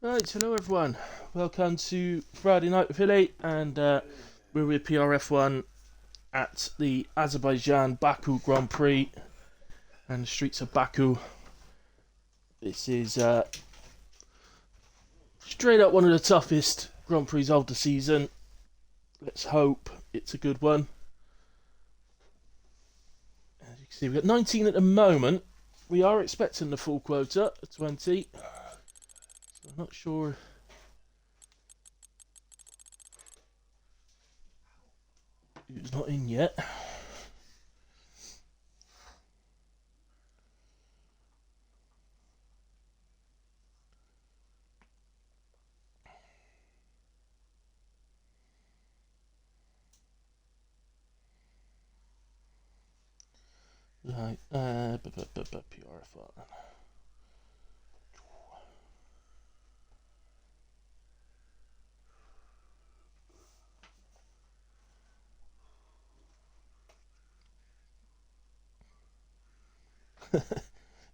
Right, hello everyone. Welcome to Friday Night with Hilly, and we're with PRF1 at the Azerbaijan Baku Grand Prix and the streets of Baku. This is straight up one of the toughest Grand Prix of the season. Let's hope it's a good one. As you can see, we've got 19 at the moment. We are expecting the full quota of 20. So I'm not sure. It's not in yet. Right, PRF1.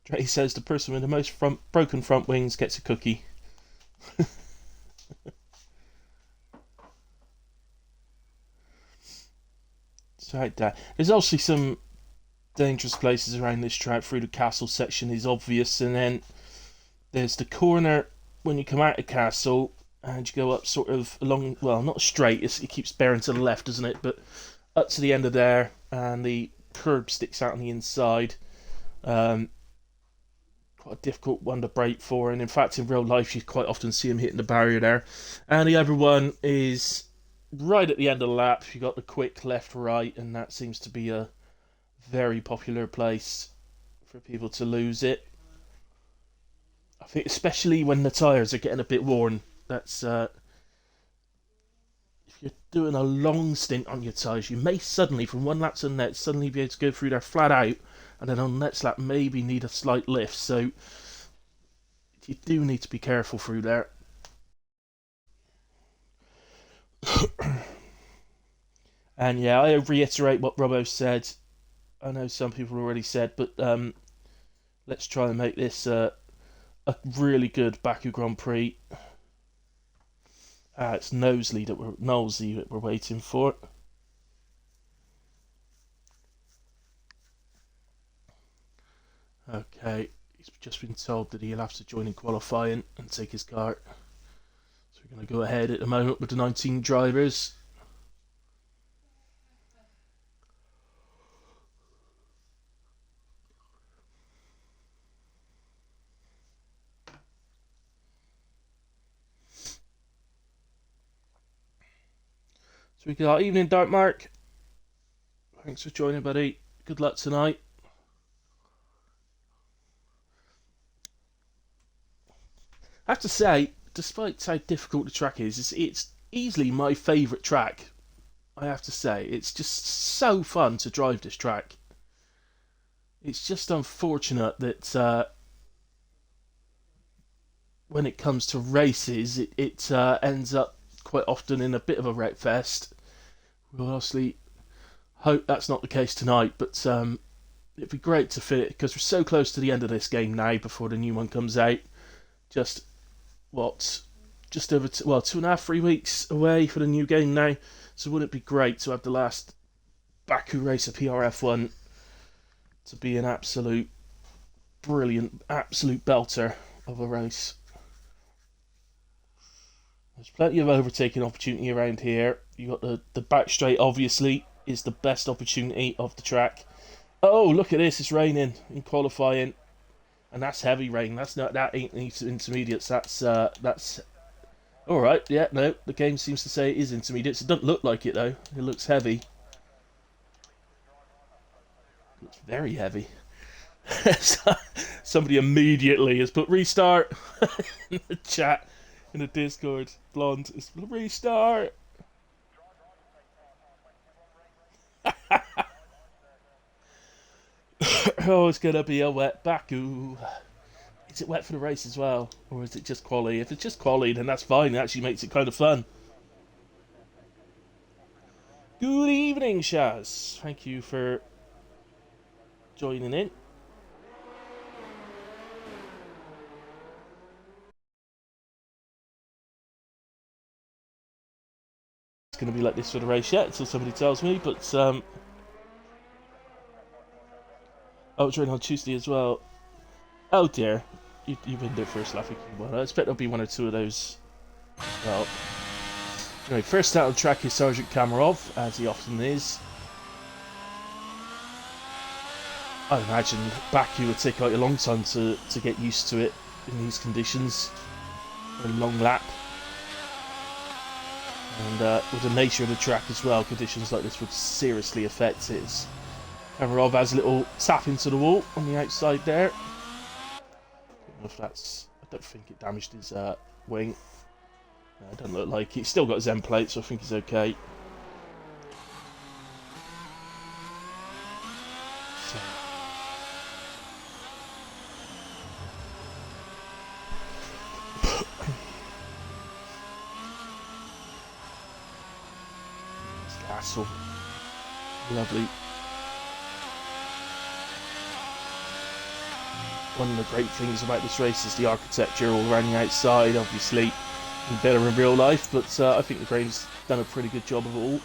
Dre says the person with the most broken front wings gets a cookie. So right there. There's obviously some dangerous places around this track. Through the castle section is obvious, and then there's the corner when you come out of castle and you go up sort of along, well, not straight, it keeps bearing to the left, doesn't it, but up to the end of there, and the curb sticks out on the inside. Quite a difficult one to break for, and in fact in real life you quite often see him hitting the barrier there. And the other one is right at the end of the lap. You got the quick left right, and that seems to be a very popular place for people to lose it. I think especially when the tyres are getting a bit worn. That's if you're doing a long stint on your tyres, you may suddenly, from one lap to the next, suddenly be able to go through there flat out, and then on the next lap maybe need a slight lift. So you do need to be careful through there. And yeah, I reiterate what Robbo said. I know some people already said, but let's try and make this a really good Baku Grand Prix. It's Knowsley that we're waiting for. Okay, he's just been told that he'll have to join in qualifying and take his car. So we're going to go ahead at the moment with the 19 drivers. So we got evening, Dark Mark. Thanks for joining, buddy. Good luck tonight. I have to say, despite how difficult the track is, it's easily my favourite track. I have to say, it's just so fun to drive this track. It's just unfortunate that when it comes to races, it ends up quite often in a bit of a wreck fest. We'll obviously hope that's not the case tonight, but it'd be great to fit it because we're so close to the end of this game now before the new one comes out. Just just over 2.5, 3 weeks away for the new game now. So wouldn't it be great to have the last Baku race of PRF1 to be an absolute brilliant, absolute belter of a race. There's plenty of overtaking opportunity around here. You got the back straight, obviously, is the best opportunity of the track. Oh, look at this! It's raining in qualifying, and that's heavy rain. That ain't intermediates. That's all right. Yeah, no, the game seems to say it is intermediates. It doesn't look like it though. It looks heavy. It looks very heavy. Somebody immediately has put restart in the chat in the Discord. Blonde is restart. Oh, it's gonna be a wet Baku. Is it wet for the race as well, or is it just quali? If it's just quali, then that's fine. It actually makes it kind of fun. Good evening, Shaz. Thank you for joining in. going to be like this for the race yet, until somebody tells me, but, oh, it's raining on Tuesday as well. Oh dear. You've been there first lap. Well, I expect there'll be one or two of those. Well, anyway, first out on track is Sergeant Kamarov, as he often is. I imagine Baku would take quite a long time to get used to it in these conditions. Very long lap. And with the nature of the track as well, conditions like this would seriously affect it. Kamarov has a little tap into the wall on the outside there. I don't think it damaged his wing. No, it doesn't look like it. He's still got his end plate, so I think he's okay. So. Castle. Lovely. One of the great things about this race is the architecture all around the outside, obviously better in real life, but I think the grade's done a pretty good job of it all.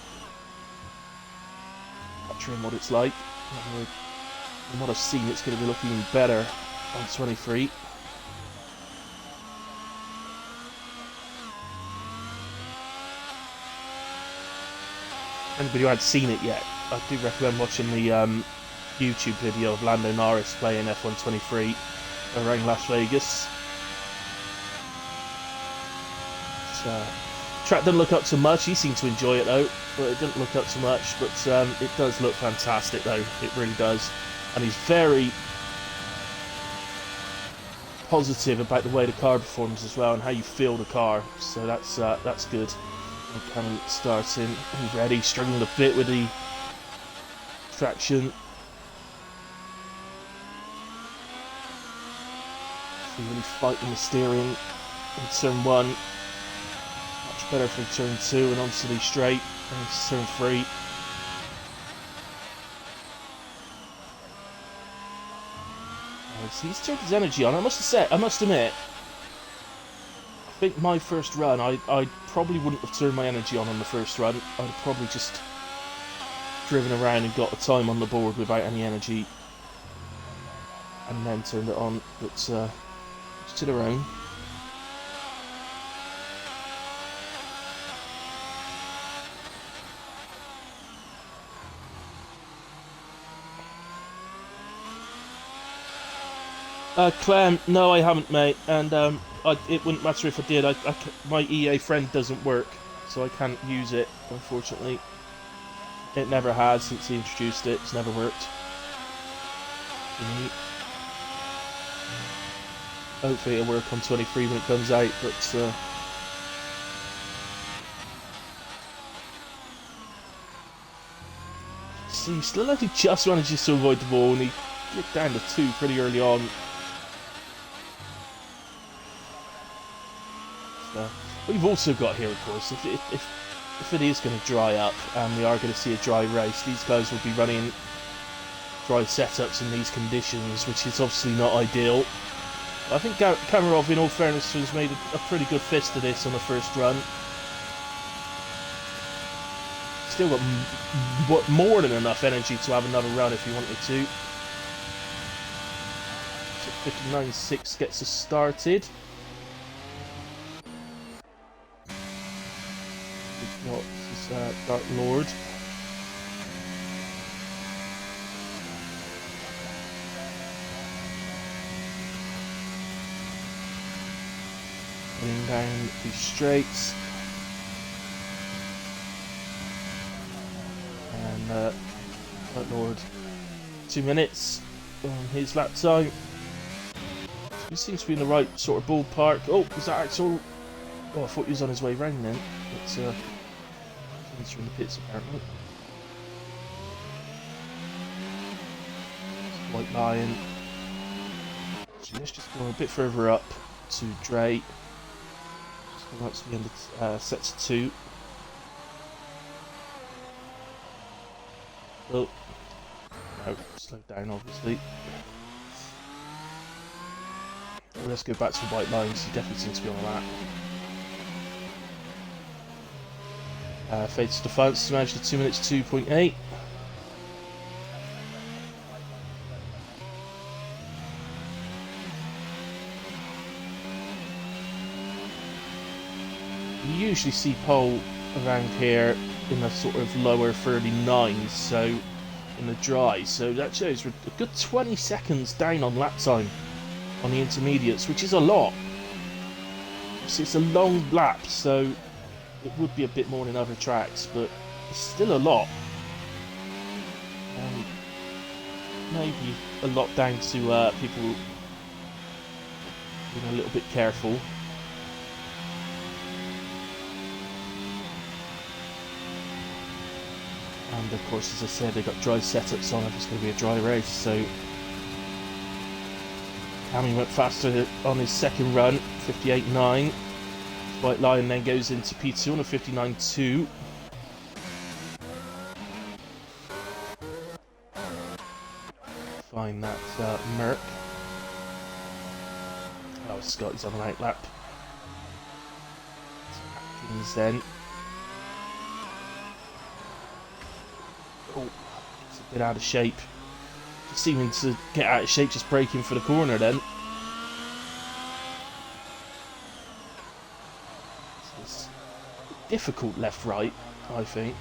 Capturing what it's like. From what I've seen, it's going to be looking better on 23. Anybody who hadn't seen it yet, I do recommend watching the YouTube video of Lando Norris playing F1-23 around Las Vegas. Track doesn't look up to much. He seemed to enjoy it though, but it didn't look up to much. But it does look fantastic though. It really does, and he's very positive about the way the car performs as well and how you feel the car. So that's good. And Cameron starting, he's ready, struggling a bit with the traction. Really fighting the steering in turn 1. Much better for turn 2 and onto the straight and turn 3. So he's turned his energy on. I must admit, I think my first run, I probably wouldn't have turned my energy on the first run. I'd have probably just driven around and got a time on the board without any energy, and then turned it on. But to their own. Clem, no, I haven't, mate, and it wouldn't matter if I did. My EA friend doesn't work, so I can't use it, unfortunately. It never has since he introduced it. It's never worked. Hopefully it'll work on 23 when it comes out, but see, still like he just manages to avoid the ball, and he flicked down to 2 pretty early on. So, what you've also got here, of course, if it is going to dry up and we are going to see a dry race, these guys will be running dry setups in these conditions, which is obviously not ideal. I think Kamarov, in all fairness, has made a pretty good fist of this on the first run. Still got more than enough energy to have another run if he wanted to. So 59.6 gets us started. We've got this Dark Lord. Running down these straights. And Dark Lord, 2 minutes on his lap time. So he seems to be in the right sort of ballpark. Oh, was that Axel? Oh, I thought he was on his way round then. But he's in the pits apparently. White Lion. So let's just go a bit further up to Dre. So that's the end of sets 2. Oh, no, slow down obviously. Well, let's go back to White Lines, he definitely seems to be on that. Fades to Defiance has managed to 2 minutes 2.8. You usually see pole around here in the sort of lower 39s, so in the dry, so that shows we're a good 20 seconds down on lap time on the intermediates, which is a lot. It's a long lap, so it would be a bit more than other tracks, but it's still a lot. Maybe a lot down to people being a little bit careful. And of course, as I said, they've got dry setups on if it's going to be a dry race, so Cammy went faster on his second run, 58.9. White Lion then goes into P2 on a 59.2. Find that Merc. Oh, Scotty's on an outlap. Atkins then. Oh, it's a bit out of shape. Just seeming to get out of shape, just braking for the corner then. It's difficult left-right, I think.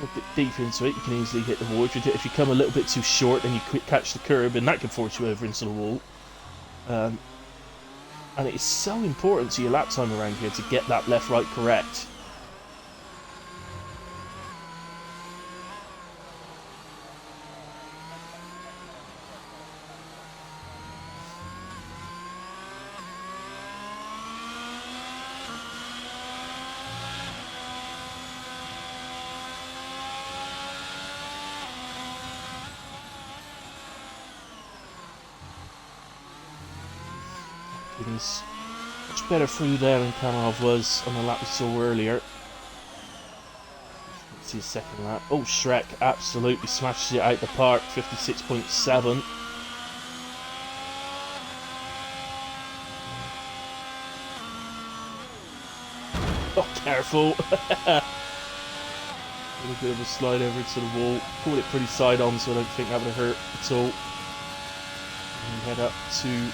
A bit deep into it, you can easily hit the wall. If you come a little bit too short, then you catch the curb, and that can force you over into the wall. And it is so important to your lap time around here to get that left-right correct. He's much better through there than Kamarov was on the lap we saw earlier. Let's see his second lap. Oh, Shrek absolutely smashes it out the park, 56.7. Oh, careful! A little bit of a slide over into the wall. Caught it pretty side on, so I don't think that would have hurt at all. And we head up to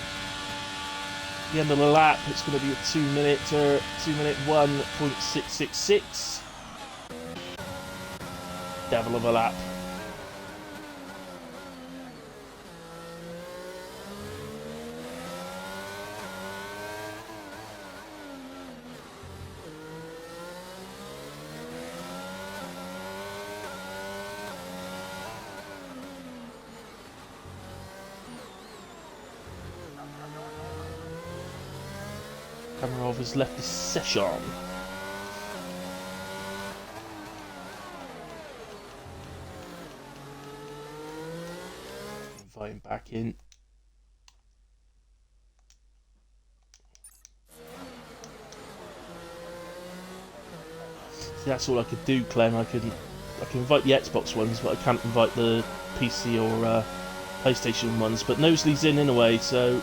the end of the lap. It's going to be a 2 minute 1.666. Devil of a lap. Kamarov has left his session. Invite him back in. See, that's all I could do, Clem. I can invite the Xbox ones, but I can't invite the PC or PlayStation ones. But Nosley's in anyway, so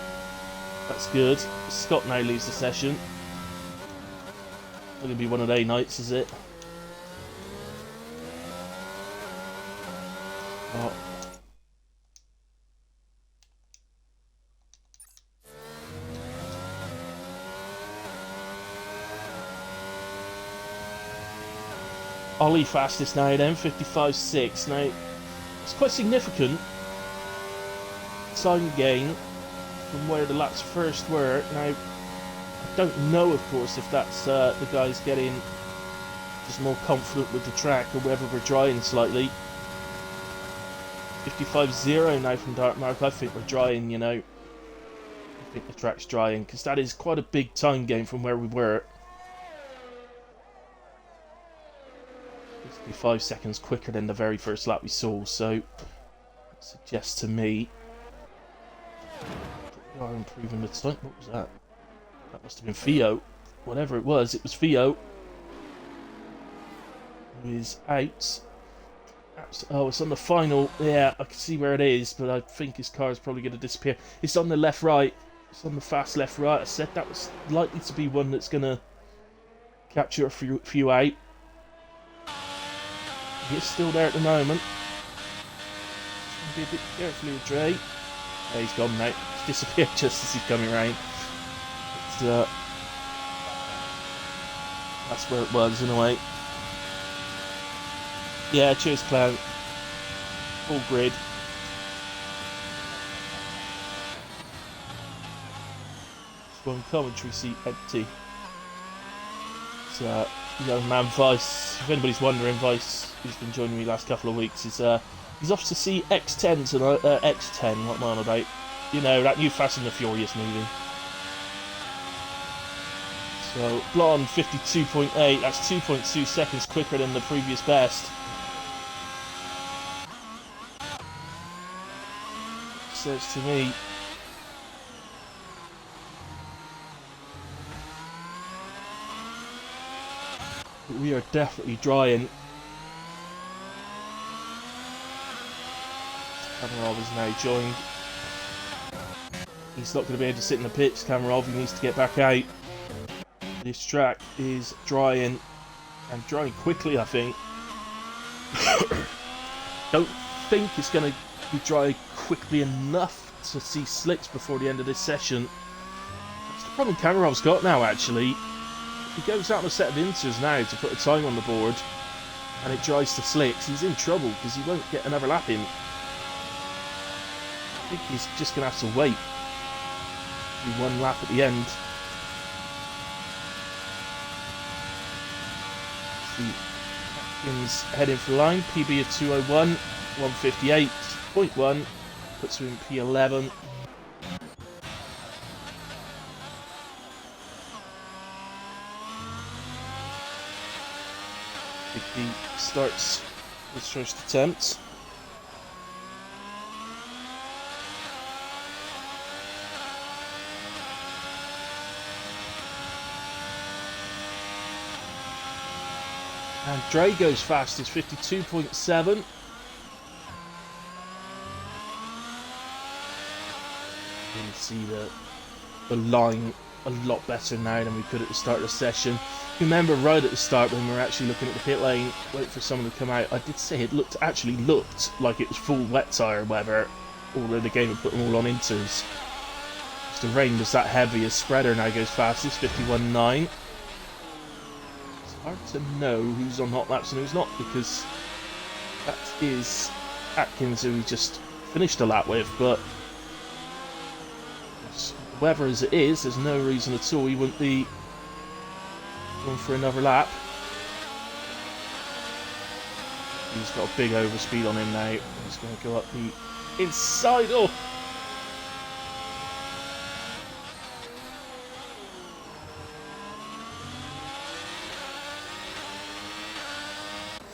that's good. Scott now leaves the session. It's going to be one of their nights, is it? Oh. Ollie fastest now then, 55.6. Now, it's quite significant time gain from where the laps first were. Now, I don't know, of course, if that's the guys getting just more confident with the track or whether we're drying slightly. 55.0 now from Dartmark. I think we're drying, you know. I think the track's drying, because that is quite a big time gain from where we were. 55 seconds quicker than the very first lap we saw, so that suggests to me we are improving the time. What was that? That must have been Theo. Whatever it was Theo. Who is out. Oh, it's on the final. Yeah, I can see where it is, but I think his car is probably going to disappear. It's on the left-right. It's on the fast left-right. I said that was likely to be one that's going to capture a few out. He's still there at the moment. Be a bit careful with Dre. Yeah, he's gone now. He's disappeared just as he's coming round. But, that's where it was in a way. Yeah, cheers, Clown. Full grid. One commentary seat empty. It's young man Vice. If anybody's wondering, Vice, who's been joining me the last couple of weeks, is he's off to see X10 tonight. X10, what am I on about? You know, that new Fast and the Furious movie. So, Blonde 52.8. That's 2.2 seconds quicker than the previous best. Says to me. We are definitely drying. Kamarov is now joined. He's not going to be able to sit in the pits. Kamarov, he needs to get back out. This track is drying, and drying quickly, I think. Don't think it's going to be dry quickly enough to see slicks before the end of this session. That's the problem Kamarov's got now, actually. If he goes out on a set of inters now to put a time on the board and it dries to slicks, he's in trouble because he won't get another lap in. I think he's just going to have to wait. Do one lap at the end. See Atkins heading for the line. PB of 201, 158.1, puts him in P11. He starts his first attempt. And Dre goes fastest, 52.7. You can see the line a lot better now than we could at the start of the session. Remember right at the start when we were actually looking at the pit lane, waiting for someone to come out, I did say it actually looked like it was full wet tyre weather, although the game had put them all on inters. Just the rain was that heavy. As Spreader now goes fastest, 51.9. It's hard to know who's on hot laps and who's not, because that is Atkins, who we just finished a lap with, but weather as it is, there's no reason at all he wouldn't be going for another lap. He's got a big overspeed on him now. He's going to go up the inside. Oh!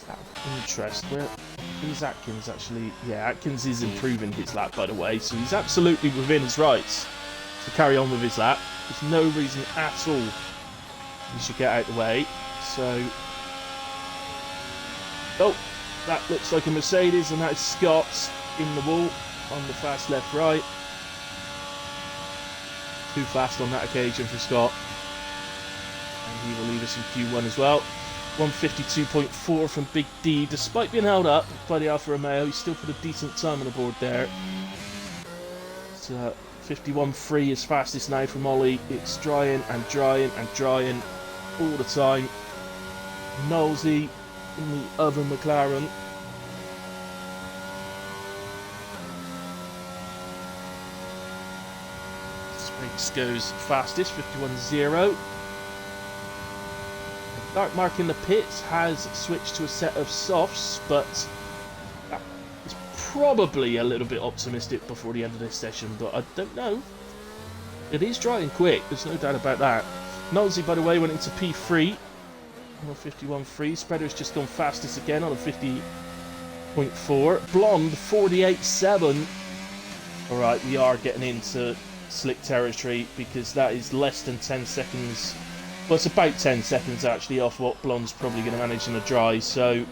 Out of interest, where is Atkins actually? Yeah, Atkins is improving his lap, by the way, so he's absolutely within his rights to carry on with his lap. There's no reason at all he should get out of the way. So, oh, that looks like a Mercedes, and that is Scott in the wall on the fast left right. Too fast on that occasion for Scott, and he will leave us in Q1 as well. 152.4 from Big D. Despite being held up by the Alfa Romeo, he's still put a decent time on the board there. It's 51.3 is fastest now from Ollie. It's drying and drying and drying all the time. Knowlesy in the other McLaren. Spakes goes fastest, 51.0. Dark Mark in the pits has switched to a set of softs, but that is probably a little bit optimistic before the end of this session, but I don't know. It is drying quick, there's no doubt about that. Knowlesy, by the way, went into P3 on a 51.3. Spreader's just gone fastest again on a 50.4. Blonde, 48.7. Alright, we are getting into slick territory, because that is less than 10 seconds. Well, it's about 10 seconds actually off what Blonde's probably going to manage in a dry, so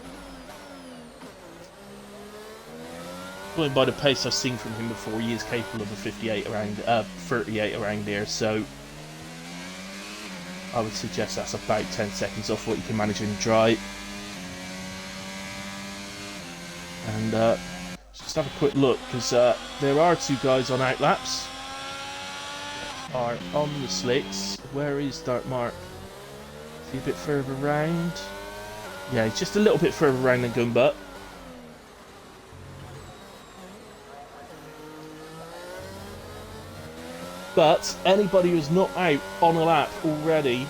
going by the pace I've seen from him before, he is capable of a 58 around 38 around there, so I would suggest that's about 10 seconds off what you can manage in dry. And just have a quick look, because there are two guys on outlaps. Are on the slicks. Where is Dark Mark? Is he a bit further round? Yeah, he's just a little bit further round than Goomba. But anybody who's not out on a lap already,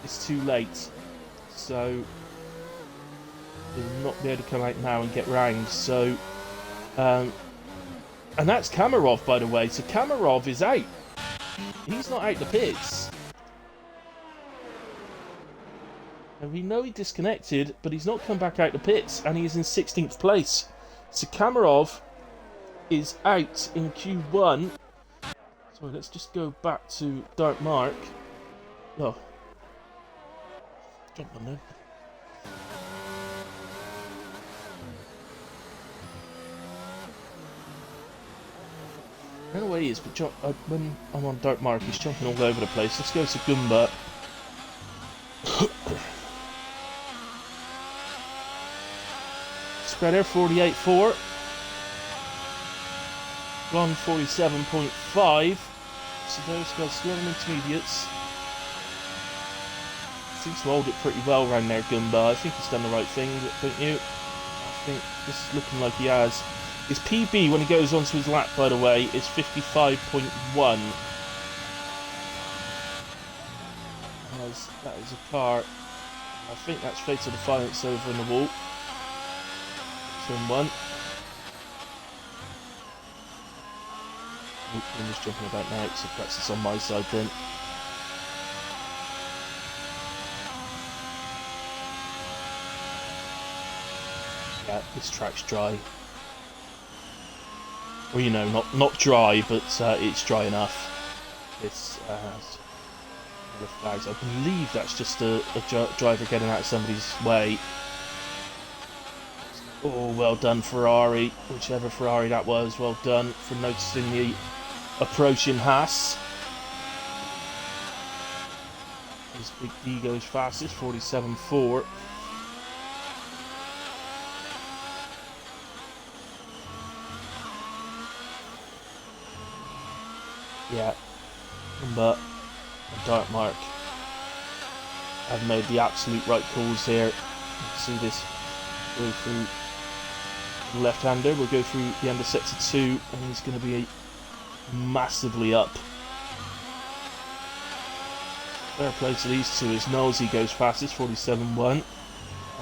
it's too late. So they will not be able to come out now and get round. So, and that's Kamarov, by the way. So Kamarov is out. He's not out the pits. And we know he disconnected, but he's not come back out the pits, and he is in 16th place. So Kamarov is out in Q1. So let's just go back to Dark Mark. Oh. Jump on there. I don't know where he is, but when I'm on Dark Mark, he's jumping all over the place. Let's go to Goomba. Spreader 48.4. Ron 47.5. So those guys slow and intermediates. Seems to hold it pretty well around there, Goomba. I think he's done the right thing, don't you? I think this is looking like he has. His PB when he goes onto his lap, by the way, is 55.1. As that is a car. I think that's Fatal Defiance over in the wall. Turn 1. I'm just jumping about now, so perhaps it's on my side then. Yeah, this track's dry. Well, you know, not dry, but it's dry enough. It's flags. I believe that's just a driver getting out of somebody's way. Oh, well done, Ferrari. Whichever Ferrari that was, well done for noticing the approaching Haas. His Big D goes fastest, 47.4. Yeah, but Dark Mark have made the absolute right calls here. See this go through the left-hander. We'll go through the end of sector 2, and he's going to be massively up. Fair play to these two as Nosey goes fastest, 47.1,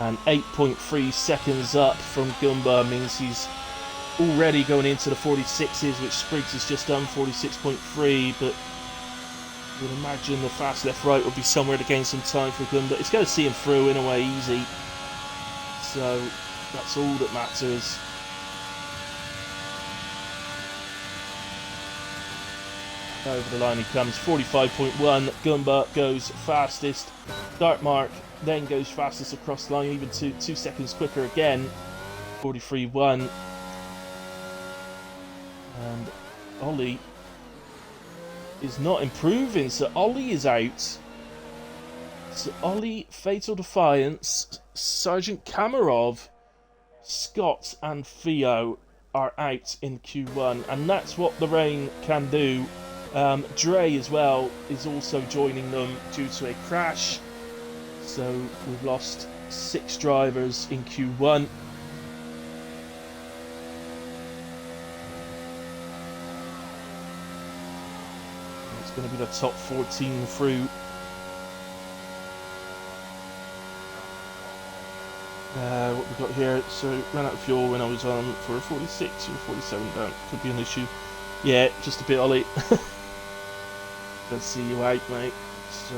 and 8.3 seconds up from Goomba means he's already going into the 46s, which Spriggs has just done, 46.3, but you would imagine the fast left-right will be somewhere to gain some time for Goomba. It's going to see him through in a way easy, so that's all that matters. Over the line he comes, 45.1. Goomba goes fastest. Dark Mark then goes fastest across the line, even 2 seconds quicker again, 43.1. And Ollie is not improving, so Ollie is out. So Ollie, Fatal Defiance, Sergeant Kamarov, Scott and Theo are out in Q1, and that's what the rain can do. Dre as well is also joining them due to a crash. So we've lost 6 drivers in Q1. It's going to be the top 14 through. What we got here, so ran out of fuel when I was on for a 46 or 47 down. Could be an issue. Yeah, just a bit, Ollie. Let's see you out, mate. So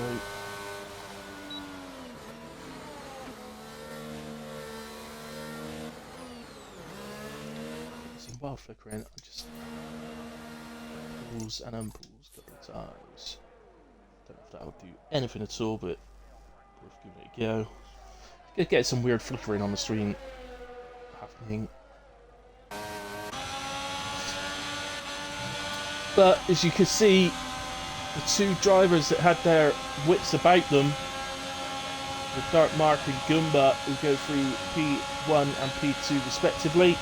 some bar flickering. I just pulls and unpulls a couple of times. Don't know if that would do anything at all, but worth giving it a go. Get some weird flickering on the screen happening. But as you can see, the two drivers that had their wits about them, the Dark Mark and Goomba, who go through P1 and P2 respectively.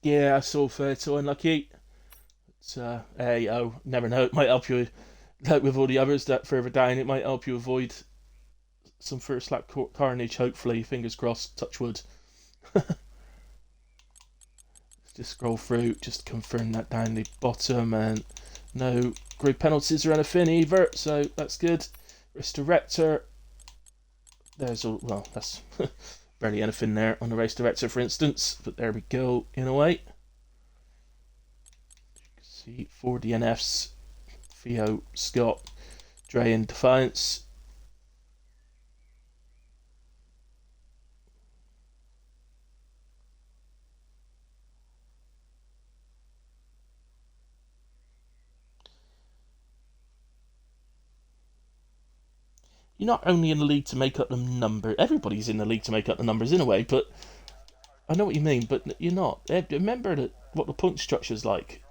Yeah, I saw fair to unlucky. But, hey, oh, never know. It might help you, like with all the others that further down, it might help you avoid some first lap carnage, hopefully. Fingers crossed, touch wood. Just scroll through, just confirm that down the bottom, and no grid penalties or anything either, so that's good. Race director, there's all, well, that's barely anything there on the race director, for instance, but there we go, in a way. You can see 4 DNFs, Theo, Scott, Dre, and Defiance. You're not only in the league to make up the number. Everybody's in the league to make up the numbers in a way, but I know what you mean. But you're not. Remember that what the point structure's like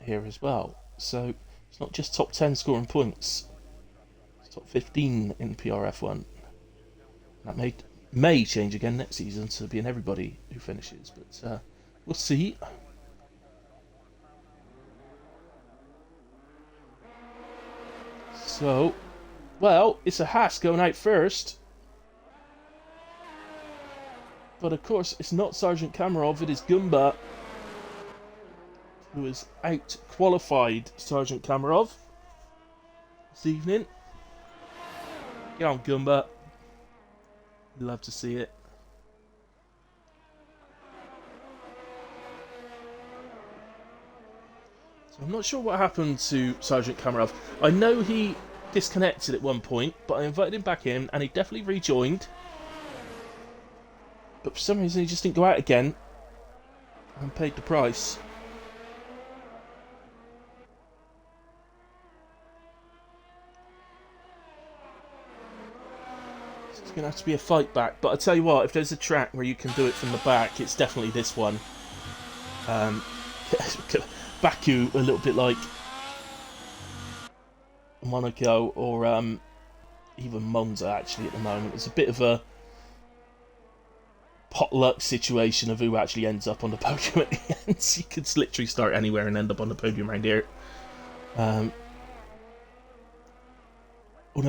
here as well. So it's not just top 10 scoring points. It's top 15 in PRF1. That may change again next season to being everybody who finishes, but we'll see. So. Well, it's a Haas going out first. But of course, it's not Sergeant Kamarov, it is Goomba who has out-qualified Sergeant Kamarov this evening. Get on, Goomba. Love to see it. So I'm not sure what happened to Sergeant Kamarov. I know he disconnected at one point, but I invited him back in and he definitely rejoined, but for some reason he just didn't go out again and paid the price. So it's gonna have to be a fight back, but I tell you what, if there's a track where you can do it from the back, it's definitely this one. Baku, a little bit like Monaco or even Monza actually at the moment. It's a bit of a potluck situation of who actually ends up on the podium at the end. You could literally start anywhere and end up on the podium around here. Although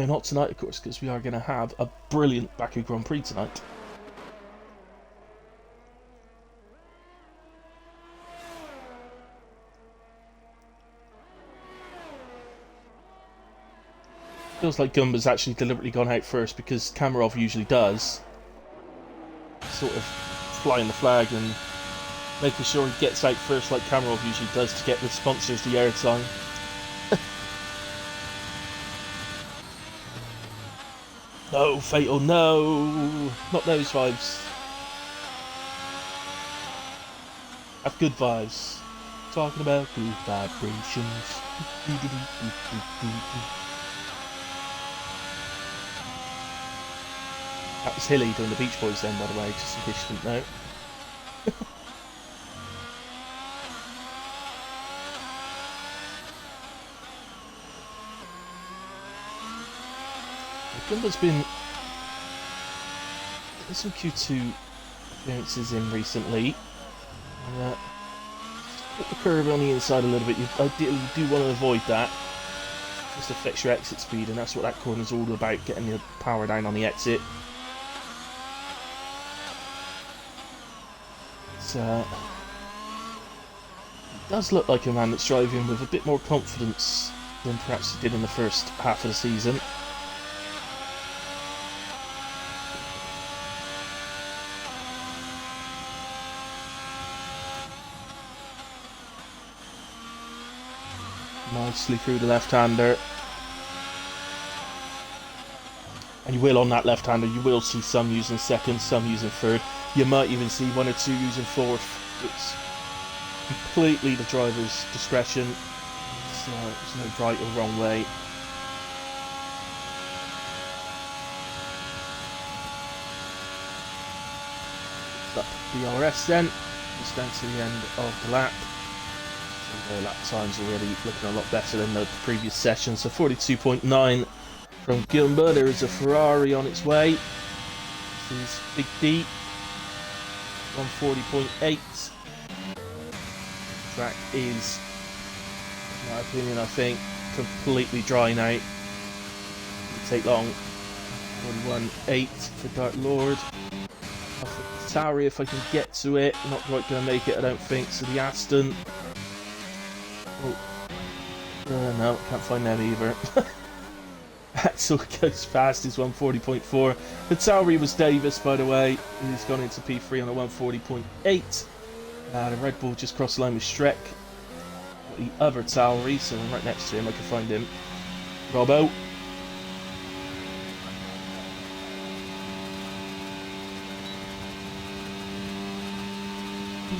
not tonight, of course, because we are going to have a brilliant Baku Grand Prix tonight. Feels like Goomba's actually deliberately gone out first because Kamarov usually does. Sort of flying the flag and making sure he gets out first like Kamarov usually does to get the sponsors the airtime. No, Fatal, no! Not those vibes. Have good vibes. Talking about good vibrations. That was Hilly doing the Beach Boys then, by the way, just in case you didn't know. Goomba's been getting some Q2 appearances in recently. And, put the curve on the inside a little bit. You ideally do want to avoid that. Just affects your exit speed, and that's what that corner's all about, getting your power down on the exit. It does look like a man that's driving with a bit more confidence than perhaps he did in the first half of the season. Nicely through the left-hander. And you will, on that left-hander, you will see some using second, some using third. You might even see one or two using fourth. It's completely the driver's discretion. So there's no right or wrong way. Up PRS then, just down to the end of the lap. So the lap time's already looking a lot better than the previous session. So 42.9 from Gilmer. There is a Ferrari on its way. This is Big D. 140.8. Track is, in my opinion, I think, completely dry now. It won't take long. 41.8 for Dark Lord. Tauri, if I can get to it, not quite going to make it, I don't think. So the Aston. Oh, no, can't find them either. Axel goes fast, is 140.4. The Tauri was Davis, by the way. He's gone into P3 on a 140.8. The Red Bull just crossed the line with Shrek. Got the other Tauri, so I'm right next to him, I can find him. Robbo.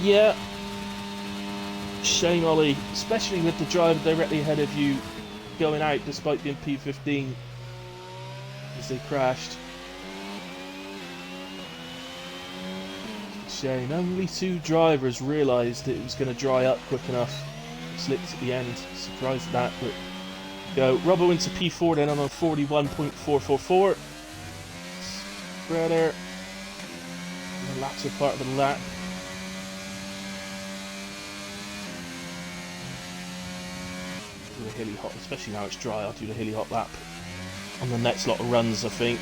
Yeah. Shame, Ollie, especially with the driver directly ahead of you going out despite being P15 as they crashed. Shame. Only 2 drivers realised that it was going to dry up quick enough. Slipped at the end. Surprised at that, but go. Robbo into P4 then on a 41.444. Spreader. In the latter part of the lap. Do the hilly hop, especially now it's dry. I'll do the hilly hop lap on the next lot of runs, I think.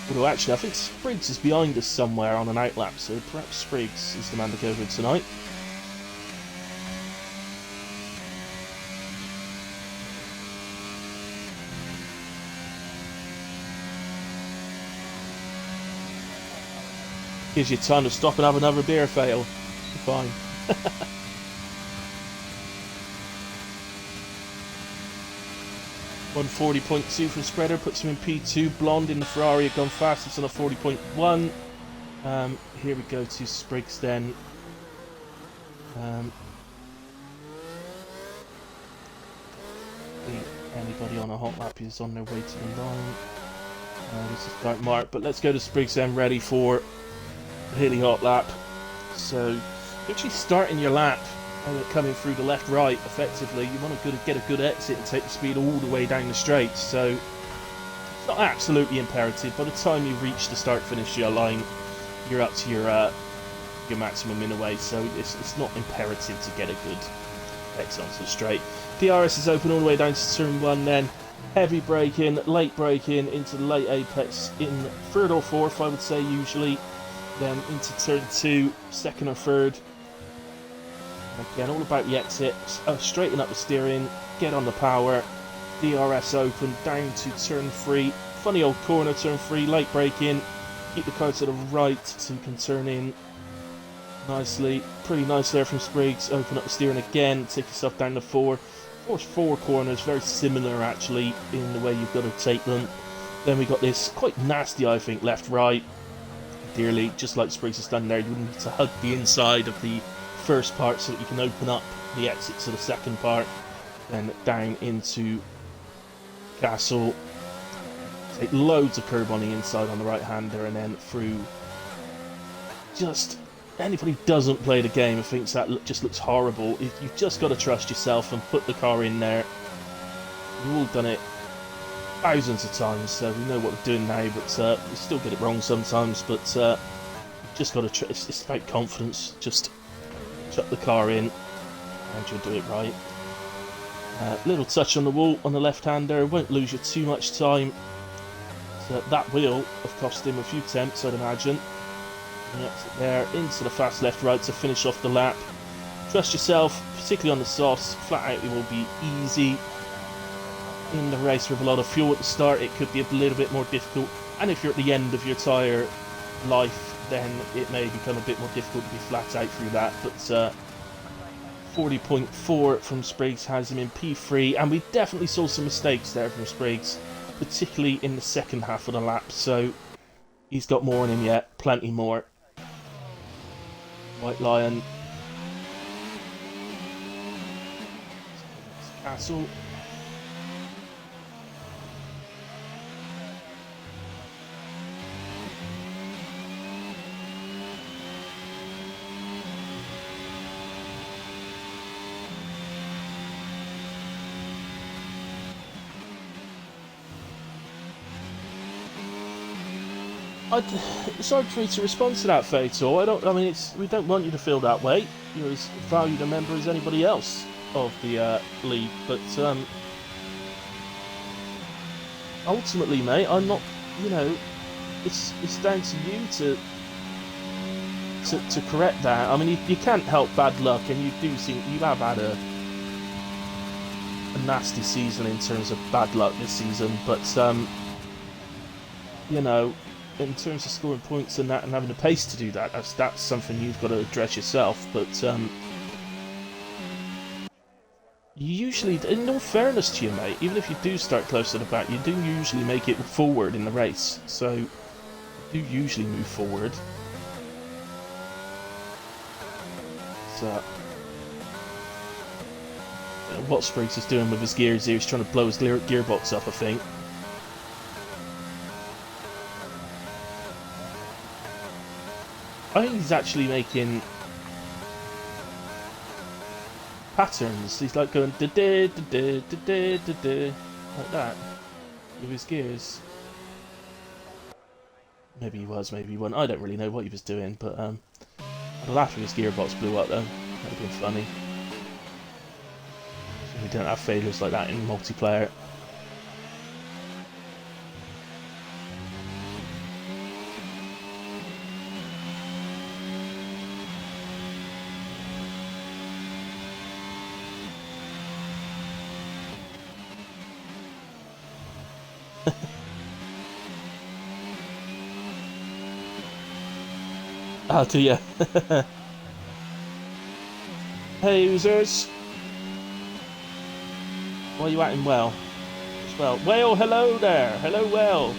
Although actually, I think Spriggs is behind us somewhere on an outlap, so perhaps Spriggs is the man to go with tonight. Gives you time to stop and have another beer fail. Fine. 140.2 from Spreader, puts him in P2. Blonde in the Ferrari had gone fastest on a 40.1. Here we go to Spriggs then. Anybody on a hot lap is on their way to the line. This is Dark Mark, but let's go to Spriggs then, ready for the hilly hot lap. So, you're actually starting your lap coming through the left-right effectively. You want to get a good exit and take the speed all the way down the straight. So it's not absolutely imperative. By the time you reach the start-finish line, you're up to your maximum in a way. So it's not imperative to get a good exit onto the straight. PRS is open all the way down to turn 1 then. Heavy braking, late braking into the late apex in third or fourth, I would say usually. Then into turn 2, second or third. Again, all about the exit. Straighten up the steering, get on the power. DRS open, down to turn 3. Funny old corner, turn 3, late braking. Keep the car to the right so you can turn in nicely. Pretty nice there from Spriggs. Open up the steering again, take yourself down to 4. First 4 corners, very similar actually in the way you've got to take them. Then we got this quite nasty, I think, left-right. Dearly, just like Spriggs has done there, you need to hug the inside of the first part so that you can open up the exit to the second part. Then down into Castle. Take loads of curb on the inside on the right hander and then through. Just anybody who doesn't play the game and thinks that just looks horrible, you've just got to trust yourself and put the car in there. We've all done it thousands of times, so we know what we're doing now, but we still get it wrong sometimes. But you've just got to it's about confidence. Just chuck the car in and you'll do it right. Little touch on the wall on the left-hander, won't lose you too much time. So that will have cost him a few temps, I'd imagine. And exit there into the fast left-right to finish off the lap. Trust yourself, particularly on the softs. Flat out, it will be easy. In the race with a lot of fuel at the start, it could be a little bit more difficult. And if you're at the end of your tyre life, then it may become a bit more difficult to be flat out through that. But 40.4 from Spriggs has him in P3, and we definitely saw some mistakes there from Spriggs, particularly in the second half of the lap. So he's got more in him yet, plenty more. White Lion Castle. It's hard for me to respond to that, Fatal. I mean, we don't want you to feel that way. You're as valued a member as anybody else of the league, but ultimately, mate, I'm not. You know, it's down to you to correct that. I mean, you can't help bad luck, and you have had a nasty season in terms of bad luck this season, but you know, in terms of scoring points and that, and having the pace to do that, that's something you've got to address yourself. But usually, in all fairness to you, mate, even if you do start close to the back, you do usually make it forward in the race. So you do usually move forward. So what Spriggs is doing with his gears here, he's trying to blow his gearbox up, I think. I think he's actually making patterns. He's like going da da da da da da da like that with his gears. Maybe he was, maybe he wasn't. I don't really know what he was doing, but I'd laugh if his gearbox blew up though. That'd have been funny. We don't have failures like that in multiplayer. Oh, do ya? Hey, users! Why are you acting well? Well, Whale, hello there! Hello, Whale!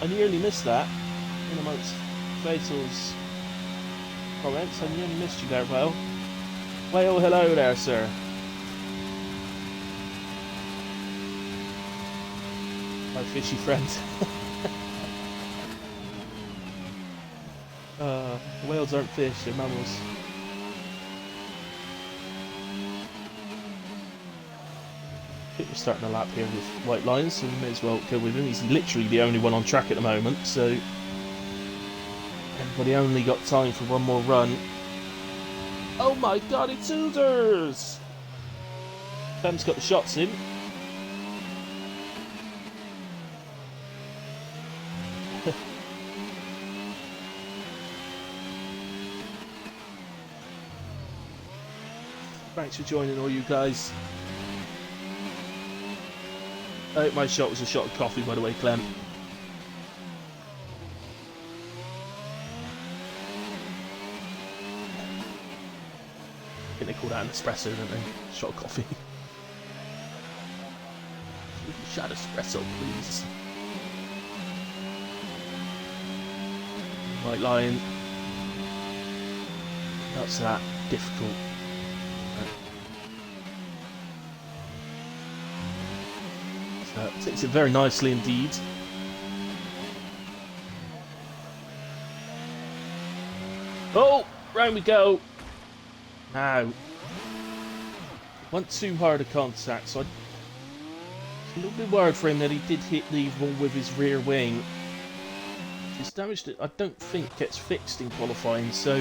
I nearly missed that in amongst Fatal's comments. I nearly missed you there, Whale. Whale, hello there, sir. My fishy friend. Whales aren't fish, they're mammals. I think we're starting a lap here with white lines, so we may as well go with him. He's literally the only one on track at the moment, so everybody only got time for one more run. Oh my god, it's Oozers! Fem's got the shots in. Thanks for joining, all you guys. Oh, my shot was a shot of coffee, by the way, Clem. I think they call that an espresso, don't they? Shot of coffee. Shot espresso, please. White line. That's that difficult. Takes it very nicely indeed. Oh, round we go. Now, went too hard a contact, so I was a little bit worried for him that he did hit the wall with his rear wing. His damage that I don't think gets fixed in qualifying, so.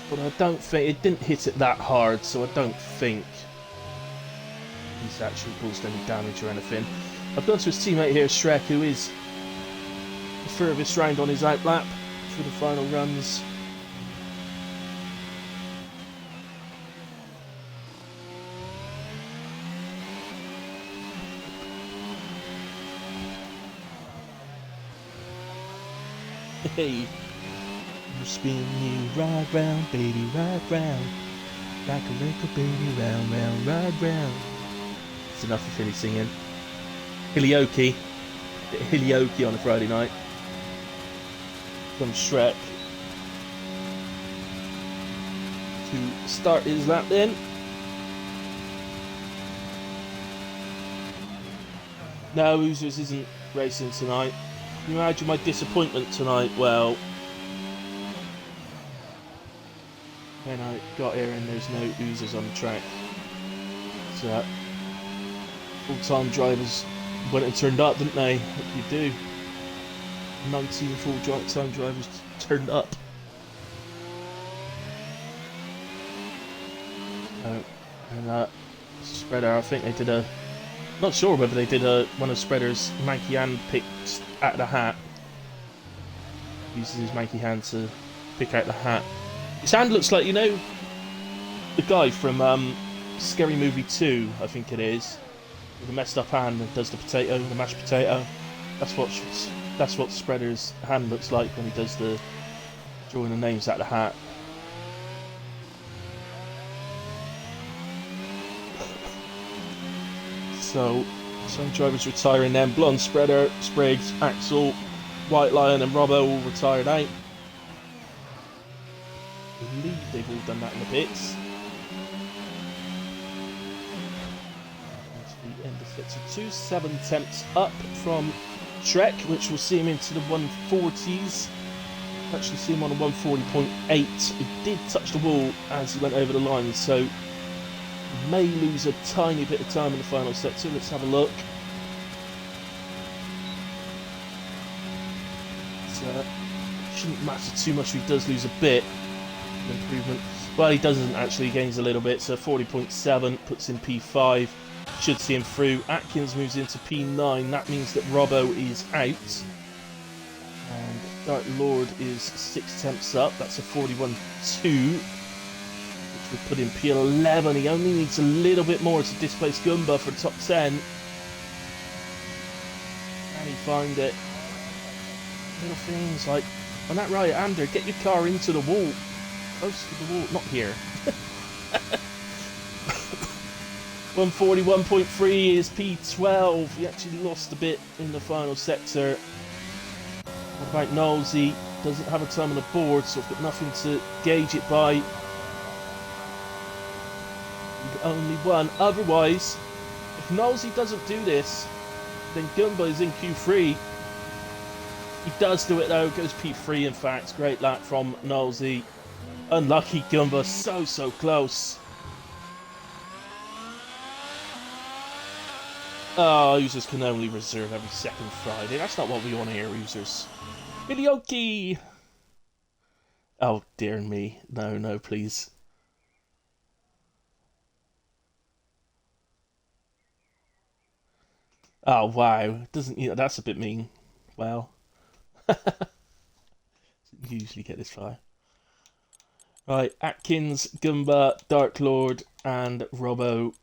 But I don't think it didn't hit it that hard, so I don't think he's actually caused any damage or anything. I've gone to his teammate here, Shrek, who is the furthest round on his outlap for the final runs. Hey, you spin you right round, baby, right round, like a record, baby, round, round, right round. Enough of Hilly singing. Hilly-oki. Hilly-oki on a Friday night. From Shrek. to start his lap then. No, Oozers isn't racing tonight. Can you imagine my disappointment tonight? Well, when I got here and there's no Oozers on the track. So, full-time drivers went and turned up, didn't they? What do you do? 19 full-time drivers turned up. And Spreader, I think they did a... Not sure whether they did one of Spreader's manky hand picks out of the hat. Uses his manky hand to pick out the hat. His hand looks like, you know, the guy from Scary Movie 2, I think it is. With the messed up hand that does the potato, the mashed potato. That's what Spreader's hand looks like when he does the drawing the names out of the hat. So, some drivers retiring then. Blonde, Spreader, Spriggs, Axel, White Lion and Robbo all retired out. I believe they've all done that in the pits. That's the end of sector 2. 7 tenths up from Trek, which will see him into the 140s. Actually see him on a 140.8. He did touch the wall as he went over the line, so may lose a tiny bit of time in the final sector. Let's have a look. Shouldn't matter too much if he does lose a bit of improvement. Well, he doesn't actually, he gains a little bit, so 40.7 puts in P5. Should see him through. Atkins moves into P9. That means that Robbo is out. And Dark Lord is 6 tenths up. That's a 41.2. Which would put in P11. He only needs a little bit more to displace Gumba for top 10. Can he find it? Little things like, on that right-hander, get your car into the wall. Close to the wall. Not here. 141.3 is P12. He actually lost a bit in the final sector. What about Knowlesy? Doesn't have a time on the board, so I've got nothing to gauge it by. Only one. Otherwise, if Knowlesy doesn't do this, then Gumba is in Q3. He does do it though, goes P3 in fact. Great lap from Knowlesy. Unlucky Gumba, so close. Oh, users can only reserve every second Friday. That's not what we want to hear, users. Videoki! Oh, dear me. No, please. Oh, wow. Doesn't, you know, that's a bit mean. Well. Usually get this far. Right, Atkins, Gumba, Dark Lord, and Robbo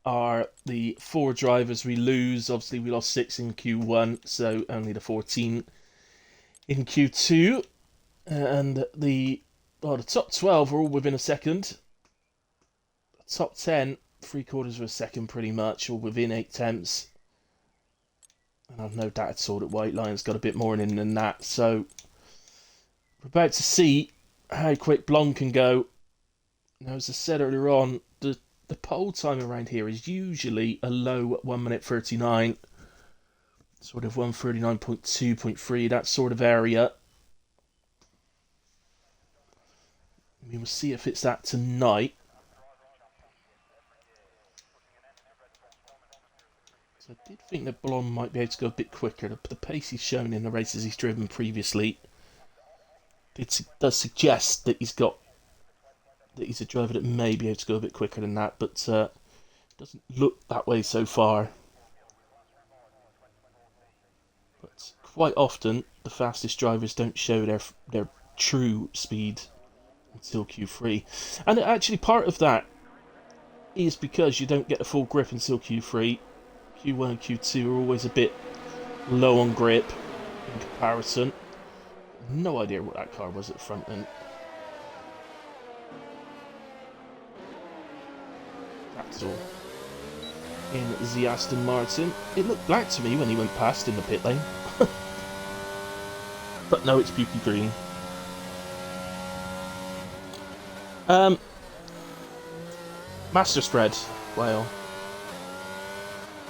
are the 4 drivers we lose. Obviously, we lost 6 in Q1, so only the 14 in Q2. And the top 12 are all within a second. The top 10, 3/4 of a second pretty much, all within 8 tenths. And I've no doubt at all that White Lion's got a bit more in than that. So we're about to see how quick Blonde can go. Now, as I said earlier on, the pole time around here is usually a low 1 minute 39. Sort of 139.2.3, that sort of area. We will see if it's that tonight. I did think that Blonde might be able to go a bit quicker. The pace he's shown in the races he's driven previously does suggest that he's a driver that may be able to go a bit quicker than that, but doesn't look that way so far. But quite often, the fastest drivers don't show their true speed until Q3, and actually part of that is because you don't get a full grip until Q3. Q1 and Q2 are always a bit low on grip in comparison. No idea what that car was at the front end. That's all. In the Aston Martin. It looked black to me when he went past in the pit lane. But no, it's Buki Green. Master spread. Well.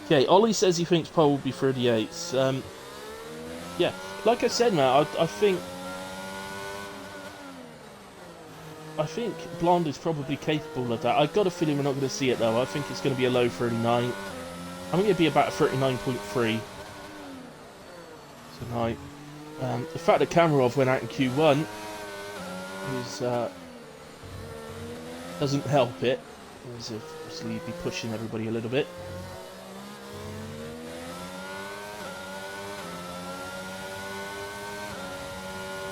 Okay, Ollie says he thinks pole will be 38. Yeah, like I said, man, I think Blonde is probably capable of that. I've got a feeling we're not going to see it though. I think it's going to be a low 39. I think it'd be about a 39.3 tonight. The fact that Kamarov went out in Q1 is doesn't help it. As if obviously you'd be pushing everybody a little bit.